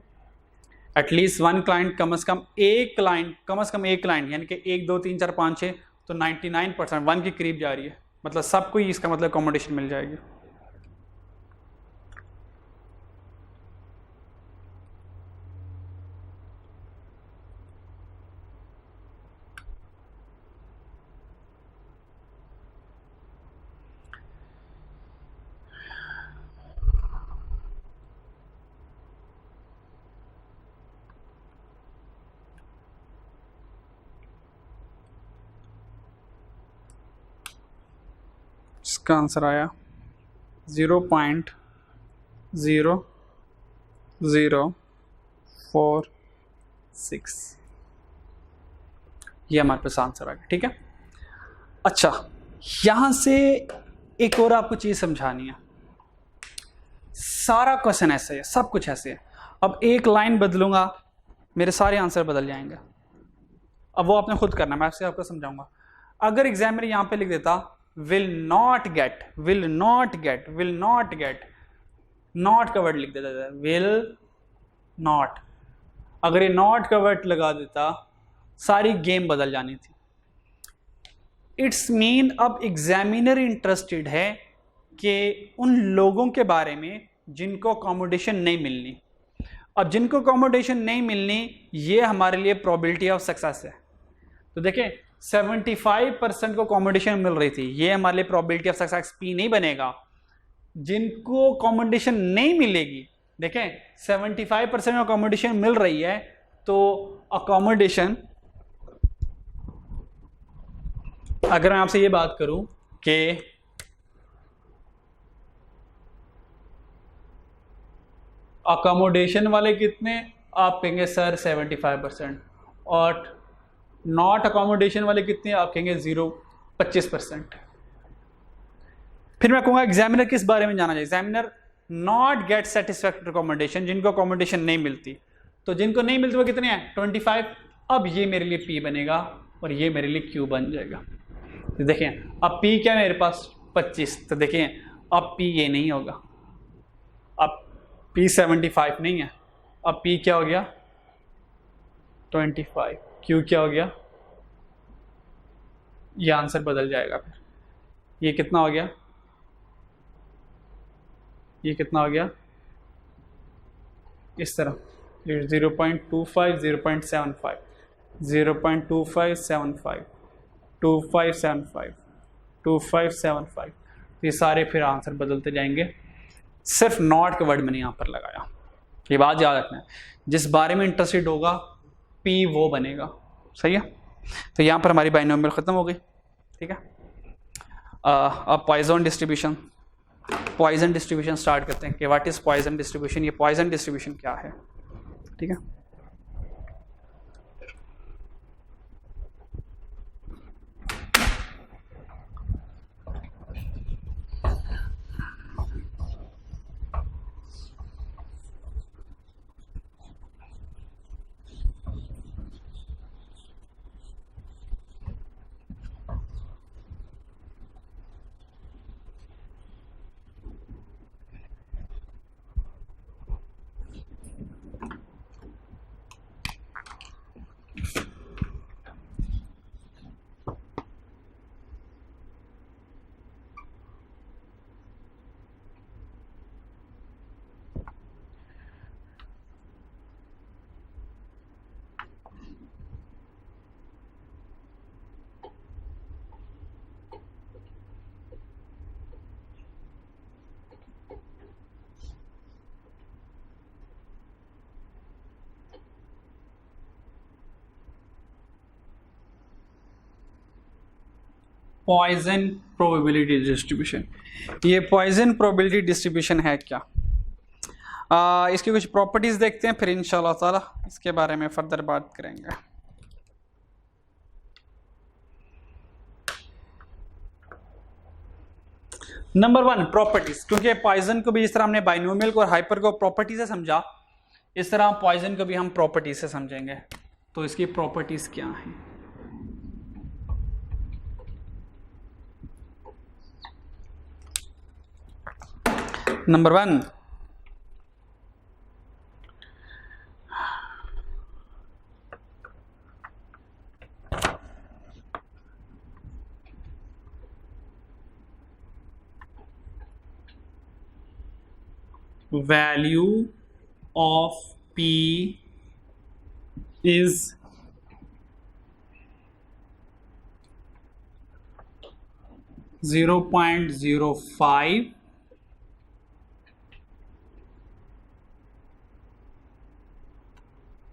[SPEAKER 1] एटलीस्ट 1 क्लाइंट, कम से कम एक क्लाइंट, यानी कि 1 2 3 4 5 6, तो 99% 1 के करीब जा रही है, मतलब सबको ही इसका मतलब कॉम्बिनेशन मिल जाएगी। इसका आंसर आया 0.00046। ये हमारे पास आंसर आ गया। ठीक है, अच्छा यहां से एक और आपको चीज समझानी है। सारा क्वेश्चन ऐसे है, सब कुछ ऐसे है। अब एक लाइन बदलूंगा, मेरे सारे आंसर बदल जाएंगे। अब वो आपने खुद करना, मैं आपको समझाऊंगा। अगर एग्जामिनर यहां पे लिख देता will not get, नॉट का वर्ड लिख देता था, will not, अगर ये नॉट का वर्ड लगा देता सारी गेम बदल जानी थी। इट्स मीन अब एग्जामिनर इंटरेस्टेड है कि उन लोगों के बारे में जिनको अकोमोडेशन नहीं मिलनी। अब जिनको अकोमोडेशन नहीं मिलनी, ये हमारे लिए प्रोबेबिलिटी ऑफ सक्सेस है। तो देखें 75% को अकोमोडेशन मिल रही थी, ये हमारे लिए प्रोबेबिलिटी ऑफ सक्सेस पी नहीं बनेगा। जिनको अकोमोडेशन नहीं मिलेगी, देखें 75% अकोमोडेशन मिल रही है, तो अकोमोडेशन, अगर मैं आपसे ये बात करूं कि अकोमोडेशन वाले कितने, आप कहेंगे सर 75%, और नॉट अकोमोडेशन वाले कितने, आप कहेंगे 25%। फिर मैं कहूँगा एग्जामिनर किस बारे में जाना चाहिए। Examiner not gate satisfactory accommodation, जिनको अकोमोडेशन नहीं मिलती, तो जिनको नहीं मिलती वो कितने हैं 25। अब ये मेरे लिए P बनेगा और ये मेरे लिए Q बन जाएगा। तो देखें अब P क्या है मेरे पास 25, तो देखें अब P ये नहीं होगा, अब P 75 नहीं है, अब P क्या हो गया 25, Q क्या हो गया, ये आंसर बदल जाएगा। फिर ये कितना हो गया, ये कितना हो गया, इस तरह 0.25 0.75 0.2575 2575 2575, ये सारे फिर आंसर बदलते जाएंगे। सिर्फ नॉट के वर्ड मैंने यहाँ पर लगाया, ये बात याद रखना है। जिस बारे में इंटरेस्टेड होगा P वो बनेगा, सही है। तो यहाँ पर हमारी बाइनोमियल ख़त्म हो गई, ठीक है। अब पॉइजन डिस्ट्रीब्यूशन स्टार्ट करते हैं कि व्हाट इज़ पॉइजन डिस्ट्रीब्यूशन, ये पॉइजन डिस्ट्रीब्यूशन क्या है, ठीक है। पॉइजन प्रोबेबिलिटी डिस्ट्रीब्यूशन, ये पॉइजन प्रोबेबिलिटी डिस्ट्रीब्यूशन है क्या, इसकी कुछ प्रॉपर्टीज देखते हैं, फिर इंशाल्लाह ताला इसके बारे में फर्दर बात करेंगे। नंबर 1 प्रॉपर्टीज, क्योंकि पॉइजन को भी जिस तरह हमने बाइनोमियल को और हाइपर को प्रॉपर्टी से समझा, इस तरह पॉइजन को भी हम प्रॉपर्टी से समझेंगे। तो इसकी प्रॉपर्टीज क्या हैं, number 1 value of P is (0.05)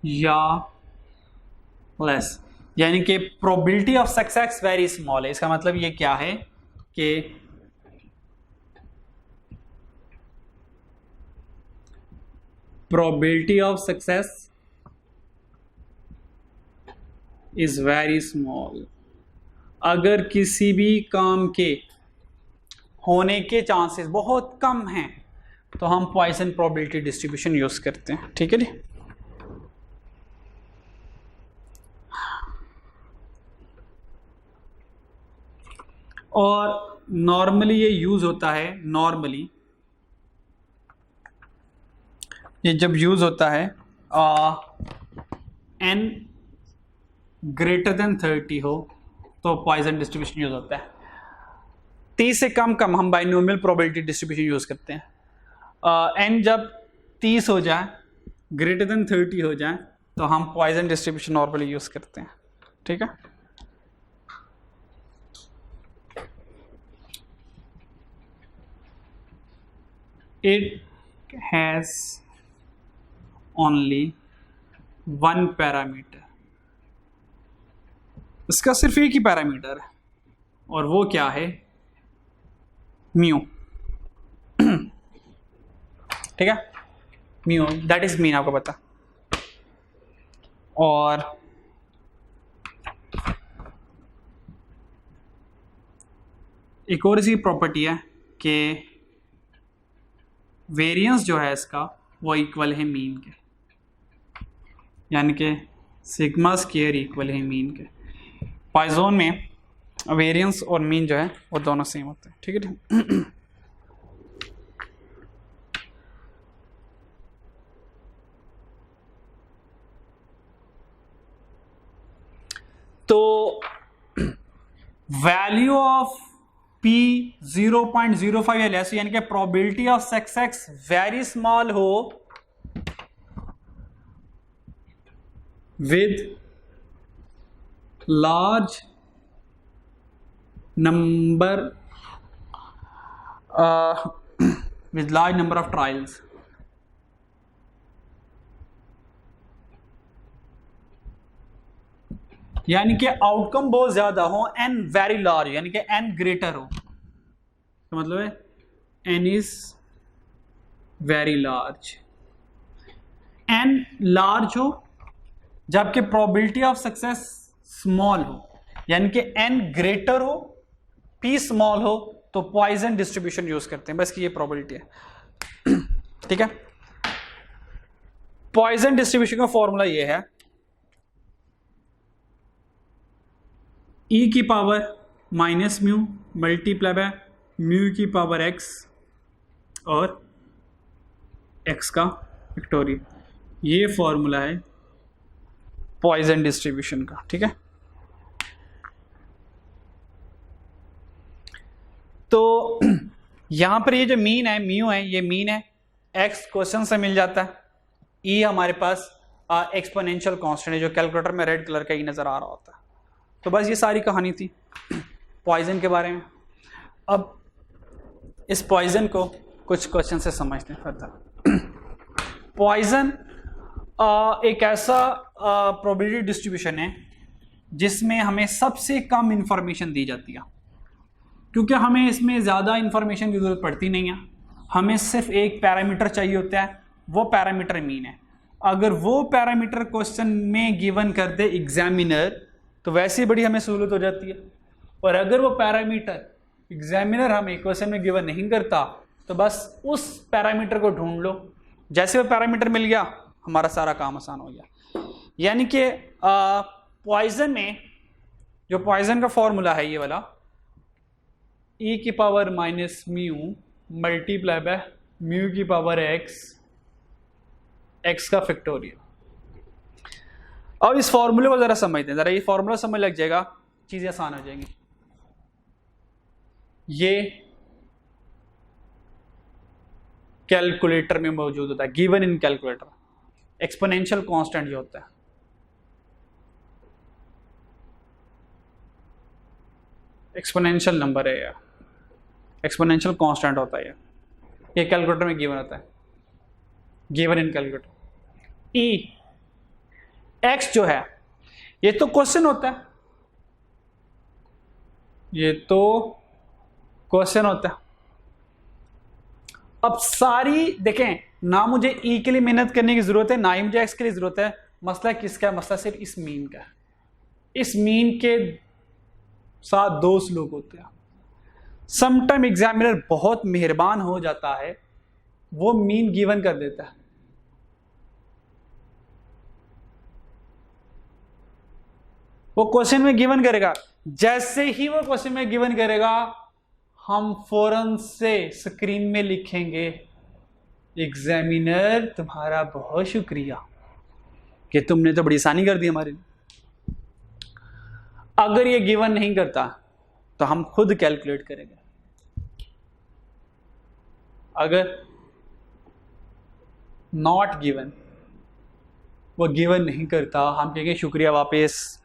[SPEAKER 1] या लेस, यानी कि probability of success very small है। इसका मतलब ये क्या है कि probability of success is very small. अगर किसी भी काम के होने के चांसेस बहुत कम हैं तो हम पॉइसन प्रोबेबिलिटी डिस्ट्रीब्यूशन यूज करते हैं, ठीक है जी। और नॉर्मली ये यूज होता है, नॉर्मली ये जब यूज होता है n ग्रेटर देन 30 हो तो पॉइसन डिस्ट्रीब्यूशन यूज होता है। 30 से कम हम बाइनोमियल प्रोबेबिलिटी डिस्ट्रीब्यूशन यूज करते हैं। n जब 30 हो जाए, ग्रेटर देन 30 हो जाए, तो हम पॉइजन डिस्ट्रीब्यूशन नॉर्मली यूज करते हैं। ठीक है, it has only one parameter, इसका सिर्फ एक ही पैरामीटर है और वो क्या है, म्यू। ठीक है, म्यू दैट इज मीन, आपको पता। और एक और इसकी प्रॉपर्टी है कि वेरिएंस जो है इसका वो इक्वल है मीन के, यानी कि सिग्मा स्क्वायर इक्वल है मीन के। पॉइजन में वेरिएंस और मीन जो है वो दोनों सेम होते हैं। ठीक है, तो वैल्यू ऑफ P 0.05 या लेस, यानी कि probability of success very small हो with large number of trials, यानी कि आउटकम बहुत ज्यादा हो, एन वेरी लार्ज, यानी कि एन ग्रेटर हो, तो मतलब है n is very large, n large हो जबकि प्रोबेबिलिटी ऑफ सक्सेस स्मॉल हो, यानी कि एन ग्रेटर हो, पी स्मॉल हो, तो पॉइजन डिस्ट्रीब्यूशन यूज करते हैं। बस की ये प्रोबेबिलिटी है। ठीक है, पॉइजन डिस्ट्रीब्यूशन का फॉर्मूला ये है, ई की power minus mu multiply by mu की पावर एक्स और एक्स का फैक्टोरियल, ये फॉर्मूला है पॉइजन डिस्ट्रीब्यूशन का। ठीक है, तो यहां पर ये जो मीन है, म्यू है, ये मीन है, एक्स क्वेश्चन से मिल जाता है, ई हमारे पास एक्सपोनेंशियल कांस्टेंट है जो कैलकुलेटर में रेड कलर का ही नजर आ रहा होता है। तो बस ये सारी कहानी थी पॉइजन के बारे में। अब इस पॉइजन को कुछ क्वेश्चन से समझते हैं फर्दर। पॉइजन एक ऐसा प्रोबेबिलिटी डिस्ट्रीब्यूशन है जिसमें हमें सबसे कम इंफॉर्मेशन दी जाती है, क्योंकि हमें इसमें ज़्यादा इंफॉर्मेशन की ज़रूरत पड़ती नहीं है, हमें सिर्फ एक पैरामीटर चाहिए होता है, वो पैरामीटर मीन है। अगर वो पैरामीटर क्वेश्चन में गिवन कर दे एग्जामिनर तो वैसे ही बड़ी हमें सहूलत हो जाती है, और अगर वो पैरामीटर एग्जामिनर हमें क्वेश्चन में गिवन नहीं करता तो बस उस पैरामीटर को ढूंढ लो, जैसे वो पैरामीटर मिल गया हमारा सारा काम आसान हो गया। यानी कि पॉइजन में जो पॉइजन का फॉर्मूला है ये वाला, ई की power minus mu multiply by mu की पावर एक्स, एक्स का फैक्टोरियल। अब इस फॉर्मूले को जरा समझते हैं, जरा ये फॉर्मूला समझ लग जाएगा चीजें आसान हो जाएंगी। ये कैलकुलेटर में मौजूद होता है, given in calculator, exponential constant जो होता है, एक्सपोनेंशियल नंबर है यार, एक्सपोनेंशियल कांस्टेंट होता है ये कैलकुलेटर में गिवन होता है, given in calculator. E x जो है ये तो क्वेश्चन होता है, ये तो क्वेश्चन होता है। अब सारी देखें ना, मुझे ई के लिए मेहनत करने की जरूरत है ना ही मुझे एक्स के लिए जरूरत है, मसला किसका है, मसला सिर्फ इस मीन का। इस मीन के साथ दो स्लोप होते हैं। समटाइम एग्जामिनर बहुत मेहरबान हो जाता है, वो मीन गिवन कर देता है, वो क्वेश्चन में गिवन करेगा, जैसे ही वो क्वेश्चन में गिवन करेगा हम फौरन से स्क्रीन में लिखेंगे एग्जामिनर तुम्हारा बहुत शुक्रिया कि तुमने तो बड़ी आसानी कर दी हमारे लिए। अगर ये गिवन नहीं करता तो हम खुद कैलकुलेट करेंगे। अगर नॉट गिवन, वो गिवन नहीं करता, हम कहेंगे शुक्रिया वापस,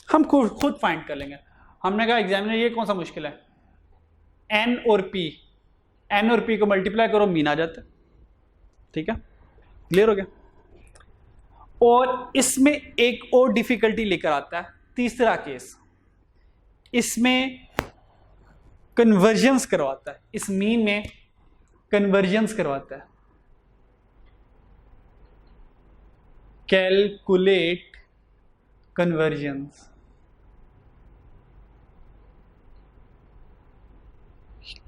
[SPEAKER 1] हम खुद फाइंड कर लेंगे। हमने कहा एग्जामिनर ये कौन सा मुश्किल है, एन और पी को मल्टीप्लाई करो, मीन आ जाता है। ठीक है, क्लियर हो गया। और इसमें एक और डिफिकल्टी लेकर आता है तीसरा केस, इसमें कन्वर्जन्स करवाता है, इस मीन में कन्वर्जन्स करवाता है। Calculate convergence.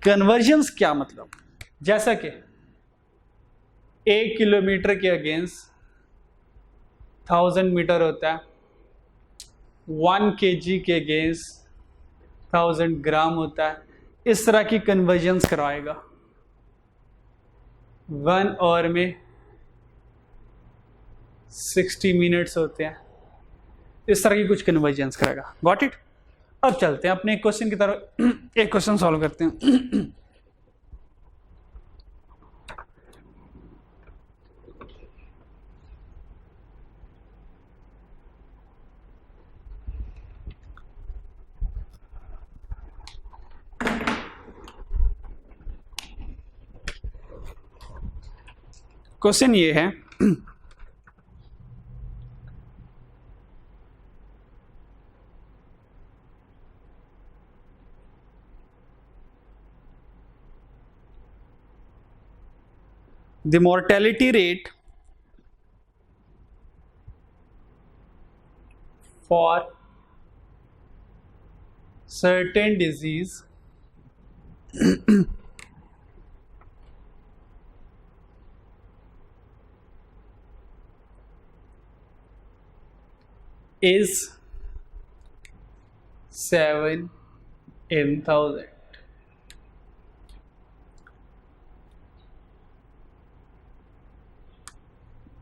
[SPEAKER 1] कन्वर्जन्स क्या मतलब, जैसा कि 1 किलोमीटर के अगेंस्ट 1000 मीटर होता है, 1 kg के अगेंस्ट 1000 ग्राम होता है, इस तरह की कन्वर्जन्स करवाएगा। 1 आवर में 60 मिनट्स होते हैं, इस तरह की कुछ कन्वर्जन्स करेगा। Got it. अब चलते हैं अपने क्वेश्चन की तरफ, एक क्वेश्चन सॉल्व करते हैं। क्वेश्चन ये है, the mortality rate for certain disease is 7 in 1000.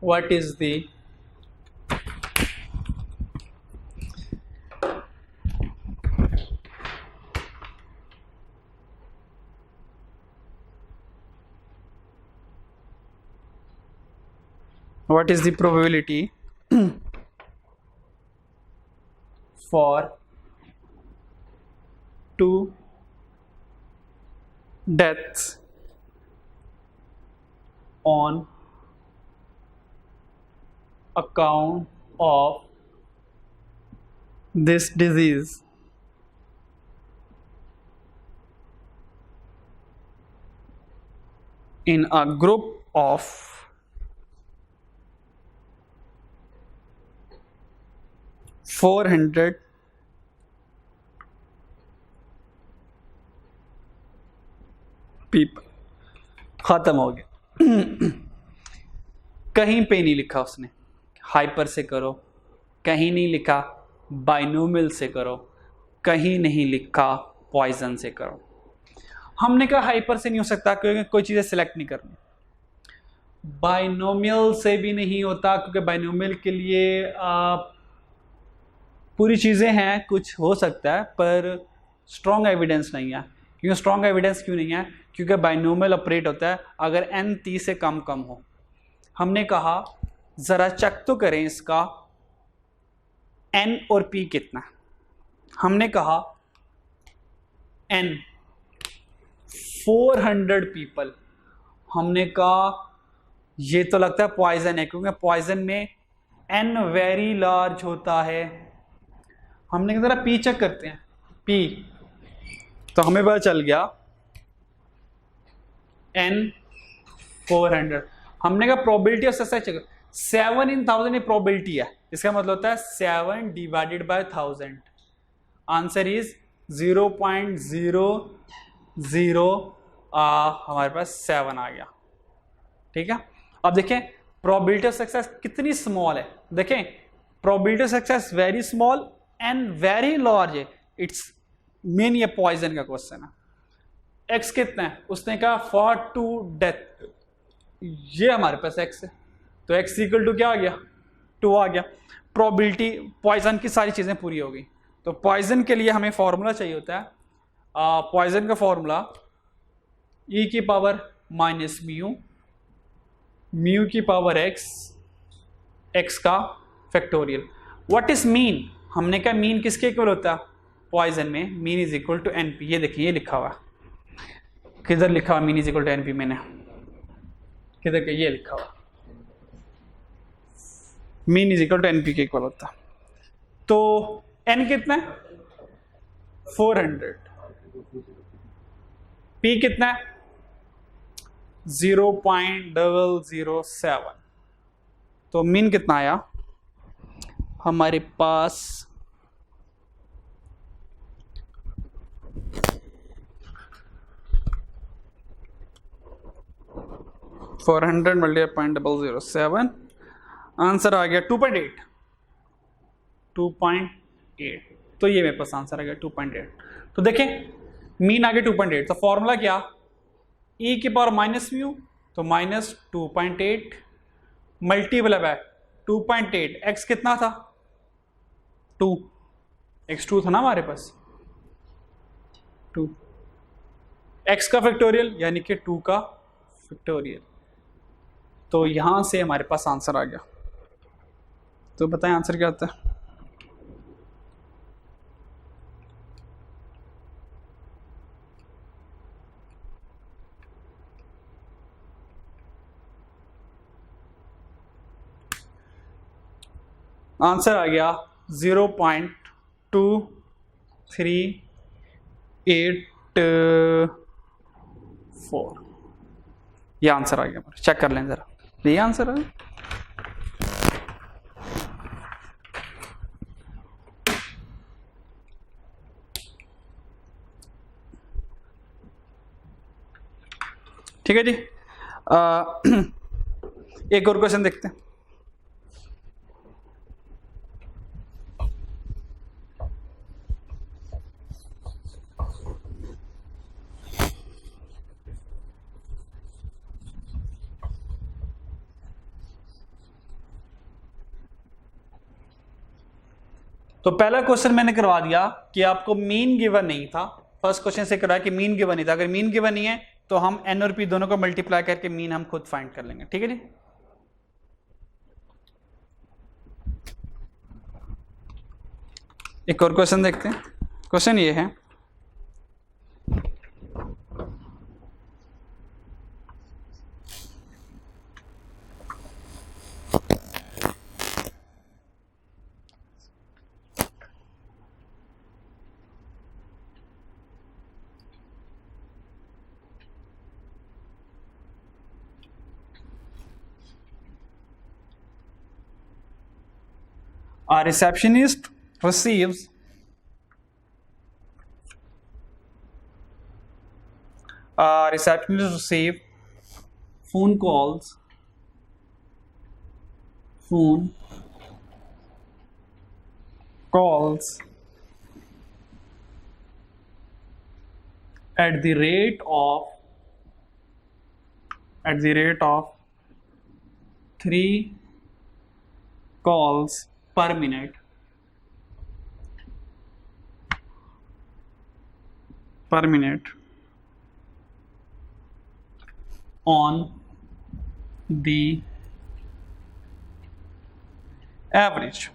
[SPEAKER 1] What is the probability for 2 deaths on account of this disease in a group of 400 people। खत्म हो गया। कहीं पे नहीं लिखा उसने हाइपर से करो, कहीं नहीं लिखा बाइनोमियल से करो, कहीं नहीं लिखा पॉइजन से करो। हमने कहा हाइपर से नहीं हो सकता क्योंकि कोई चीज़ें सिलेक्ट नहीं करनी, बाइनोमियल से भी नहीं होता क्योंकि बाइनोमियल के लिए पूरी चीज़ें हैं, कुछ हो सकता है पर स्ट्रॉन्ग एविडेंस नहीं है। क्योंकि स्ट्रॉन्ग एविडेंस क्यों नहीं है, क्योंकि बाइनोमियल ऑपरेट होता है अगर n 30 से कम हो। हमने कहा ज़रा चेक तो करें इसका n और p कितना। हमने कहा n 400 पीपल, हमने कहा ये तो लगता है पॉइजन है क्योंकि पॉइजन में n वेरी लार्ज होता है। हमने कहा ज़रा p चेक करते हैं, p, तो हमें पता चल गया n 400। हमने कहा probability of success check, 7 in 1000 ये प्रोबेबिलिटी है, इसका मतलब होता है 7 डिवाइडेड बाय 1000। आंसर इज 0.00 हमारे पास 7 आ गया। ठीक है, अब देखें प्रोबेबिलिटी ऑफ सक्सेस कितनी स्मॉल है। देखें probability of success very small and very large है। इट्स मेन ये पॉइजन का क्वेश्चन है। एक्स कितना है, उसने कहा फॉर 2 डेथ, ये हमारे पास एक्स है तो एक्स इक्वल टू क्या आ गया, 2 आ गया। प्रोबेबिलिटी पॉइजन की सारी चीज़ें पूरी हो गई। तो पॉइजन के लिए हमें फॉर्मूला चाहिए होता है, पॉइजन का फॉर्मूला e की पावर माइनस म्यू म्यू की पावर एक्स, एक्स का फैक्टोरियल। What is mean? हमने कहा मीन किसके इक्वल होता है? पॉइजन में mean is equal to n p. ये देखिए ये लिखा हुआ, किधर लिखा हुआ mean is equal to n p? मैंने किधर के? ये लिखा हुआ mean is equal to n p के इक्वल होता। तो एन कितना है? 400। पी कितना है? 0.007। तो मीन कितना आया हमारे पास? 400 मल्टीप्लाई 0.007, आंसर आ गया 2.8। 2.8। तो ये मेरे पास आंसर आ गया 2.8। तो देखें मीन आ गया 2.8। तो फॉर्मूला क्या? e की पावर माइनस म्यू, तो माइनस 2.8 मल्टीप्लाई बाय 2.8। x कितना था? 2। x2 था ना हमारे पास, 2। x का फैक्टोरियल यानी कि 2 का फैक्टोरियल। तो यहां से हमारे पास आंसर आ गया। तो बताएं आंसर क्या आता है? आंसर आ गया 0.2384। ये आंसर आ गया। चेक कर लें जरा, ये आंसर है। ठीक है जी। एक और क्वेश्चन देखते हैं। तो पहला क्वेश्चन मैंने करवा दिया कि आपको मीन गिवन नहीं था। फर्स्ट क्वेश्चन से करवाया कि मीन गिवन नहीं था। अगर मीन गिवन नहीं है तो हम एन और पी दोनों को मल्टीप्लाई करके मीन हम खुद फाइंड कर लेंगे। ठीक है जी। एक और क्वेश्चन देखते हैं। क्वेश्चन ये है, a receptionist receives phone calls at the rate of 3 calls per minute on the average.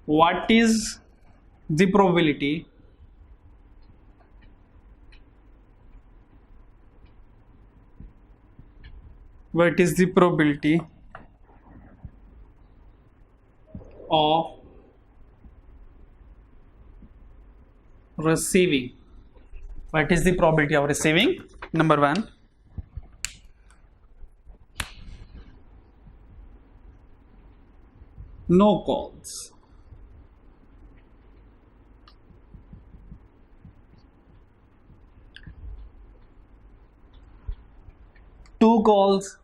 [SPEAKER 1] What is the probability of receiving? What is the probability of receiving? Number 1, no calls. Two calls.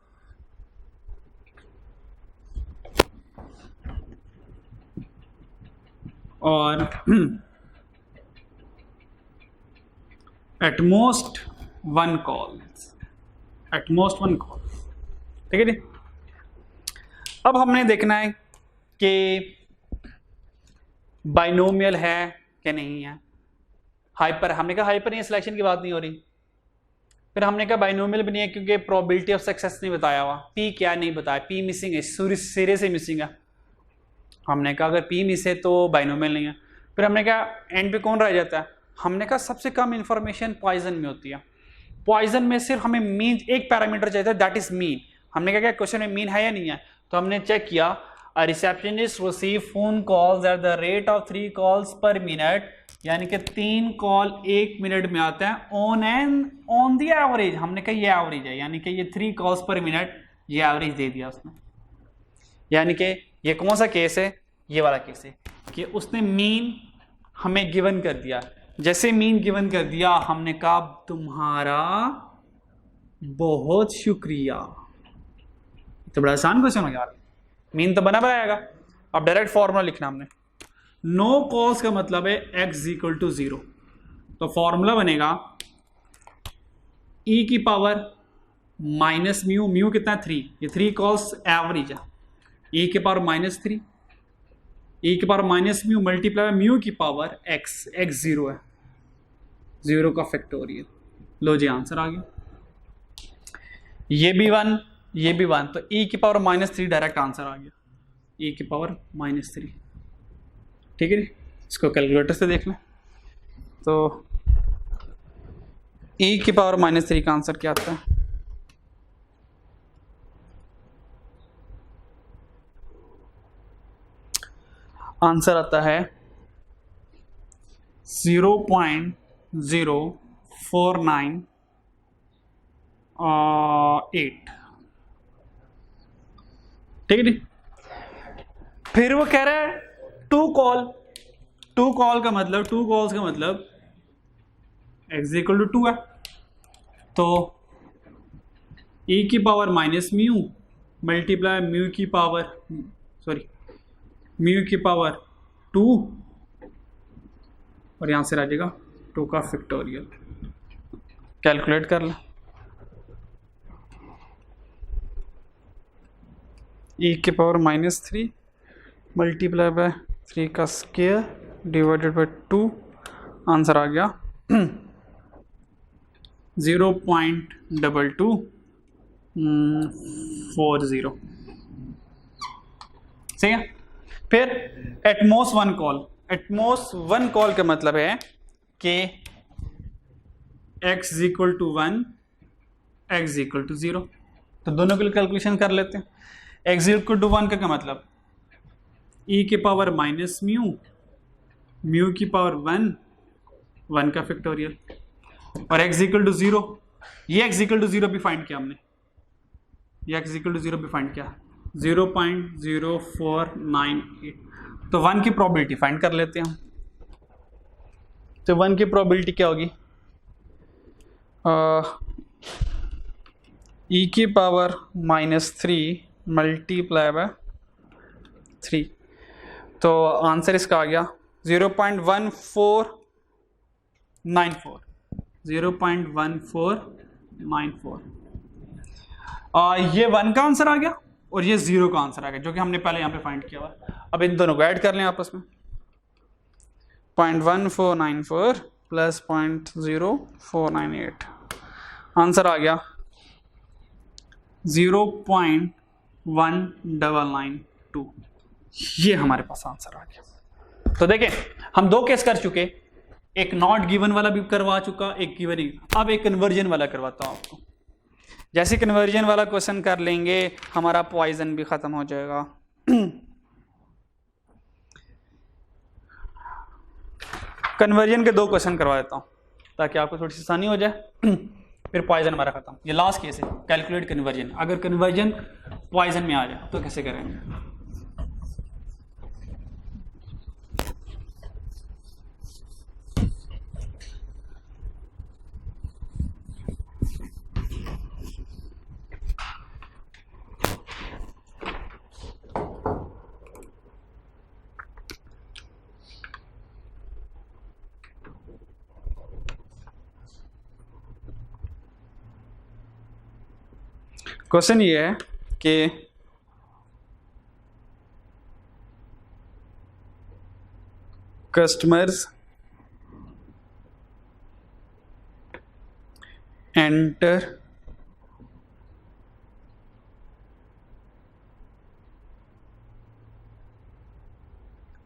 [SPEAKER 1] और at most one call. ठीक है जी। अब हमने देखना है कि binomial है कि नहीं है। हाइपर, हमने कहा हाइपर नहीं, सिलेक्शन की बात नहीं हो रही। फिर हमने कहा बाइनोमियल भी नहीं है क्योंकि प्रोबेबिलिटी ऑफ सक्सेस नहीं बताया हुआ, पी क्या नहीं बताया, पी मिसिंग है, सिरे से मिसिंग है। हमने कहा अगर पी मिस है तो बाइनोमियल नहीं है। फिर हमने कहा एंड पे कौन रह जाता है, हमने कहा सबसे कम इंफॉर्मेशन पॉइजन में होती है, पॉइजन में सिर्फ हमें मीन एक पैरामीटर चाहिए था, दैट इज मीन। हमने कहा क्या क्वेश्चन में मीन है या नहीं है, तो हमने चेक किया, a receptionist receive phone calls at the rate of 3 calls per minute, यानी कि 3 कॉल 1 मिनट में आता है ऑन द एवरेज। हमने कहा ये एवरेज है, यानी कि ये 3 कॉल्स पर मिनट, ये एवरेज दे दिया उसने। यानी कि ये कौन सा केस है, ये वाला केस है कि उसने मीन हमें गिवन कर दिया। जैसे मीन गिवन कर दिया हमने कहा तुम्हारा बहुत शुक्रिया। तो बड़ा आसान क्वेश्चन हो गया, मीन तो बना बनाएगा। अब डायरेक्ट फॉर्मूला लिखना हमने, नो कॉस का मतलब है x इक्वल टू 0, तो फॉर्मूला बनेगा e की पावर माइनस म्यू, म्यू कितना है 3, ये 3 कॉस एवरेज है, e की पावर माइनस 3, e की power minus mu multiply mu की पावर x, x 0 है, 0 का फैक्टोरियल। लो जी आंसर आ गया, ये भी 1 ये भी 1, तो e की पावर माइनस 3 डायरेक्ट आंसर आ गया, e की पावर माइनस 3। ठीक है जी, इसको कैलकुलेटर से देख लें, तो e की पावर माइनस 3 का आंसर क्या आता है, आंसर आता है 0.0498। ठीक है जी। फिर वो कह रहा है 2 कॉल का मतलब 2 कॉल्स का मतलब x इक्वल टू 2 है, तो e की power minus mu multiply mu की पावर म्यू की पावर 2 और यहां से आ जाएगा 2 का फैक्टोरियल। कैलकुलेट कर लें, e की पावर माइनस 3 मल्टीप्लाई बाय 3 का स्क्वायर डिवाइडेड बाय 2, आंसर आ गया 0.2240। सही है। फिर एटमोस्ट 1 कॉल का मतलब है कि x equal to 1 x equal to 0, तो दोनों के लिए कैलकुलेशन कर लेते हैं। x इक्वल टू 1 का क्या मतलब, e की पावर माइनस म्यू की पावर 1 का फैक्टोरियल, और x इक्वल टू 0, ये x इक्वल टू 0 भी फाइंड किया हमने, ये x इक्वल टू 0 भी फाइंड किया 0.0498, तो 1 की प्रोबेबिलिटी फाइंड कर लेते हैं हम। तो 1 की प्रोबेबिलिटी क्या होगी, e की पावर माइनस 3 मल्टीप्लाई बाय 3, तो आंसर इसका आ गया 0.1494। 0.1494, ये 1 का आंसर आ गया और ये 0 का आंसर आ गया, जो कि हमने पहले यहाँ पे फाइंड किया हुआ। अब इन दोनों को ऐड कर लें आपस में, 0.1494 प्लस 0.0498, आंसर आ गया 0.1992। ये हमारे पास आंसर आ गया। तो देखें हम 2 केस कर चुके, एक नॉट गिवन वाला भी करवा चुका, एक गिवन ही। अब एक कन्वर्जन वाला करवाता हूं आपको। जैसे कन्वर्जन वाला क्वेश्चन कर लेंगे हमारा पॉइजन भी खत्म हो जाएगा। कन्वर्जन के 2 क्वेश्चन करवा देता हूं ताकि आपको थोड़ी सी आसानी हो जाए, फिर पॉइजन हमारा खत्म। ये लास्ट केस है, कैलकुलेट कन्वर्जन। अगर कन्वर्जन पॉइजन में आ जाए तो कैसे करेंगे। क्वेश्चन ये है कि customers enter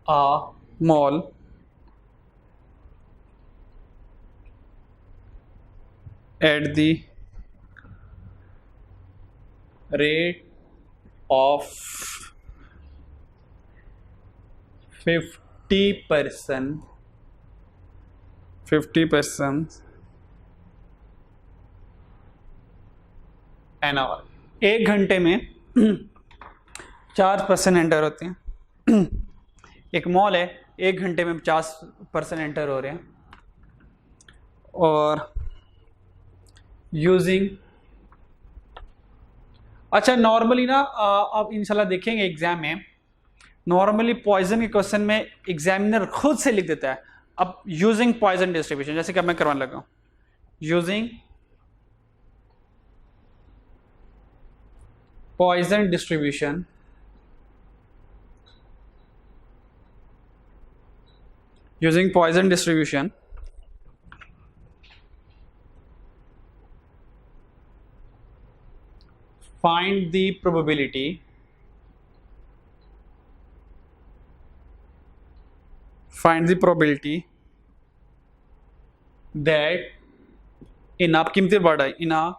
[SPEAKER 1] a mall at the rate of 50% an hour. एक घंटे में 50% एंटर होते हैं। एक मॉल है, एक घंटे में 50% एंटर हो रहे हैं, और यूजिंग, अच्छा नॉर्मली ना अब इंशाल्लाह देखेंगे एग्जाम में, नॉर्मली पॉइजन के क्वेश्चन में एग्जामिनर खुद से लिख देता है। अब यूजिंग पॉइजन डिस्ट्रीब्यूशन, जैसे कि मैं करवाने लगा, using Poisson distribution, using Poisson distribution, find the probability that in a कीमती वर्ड है, in a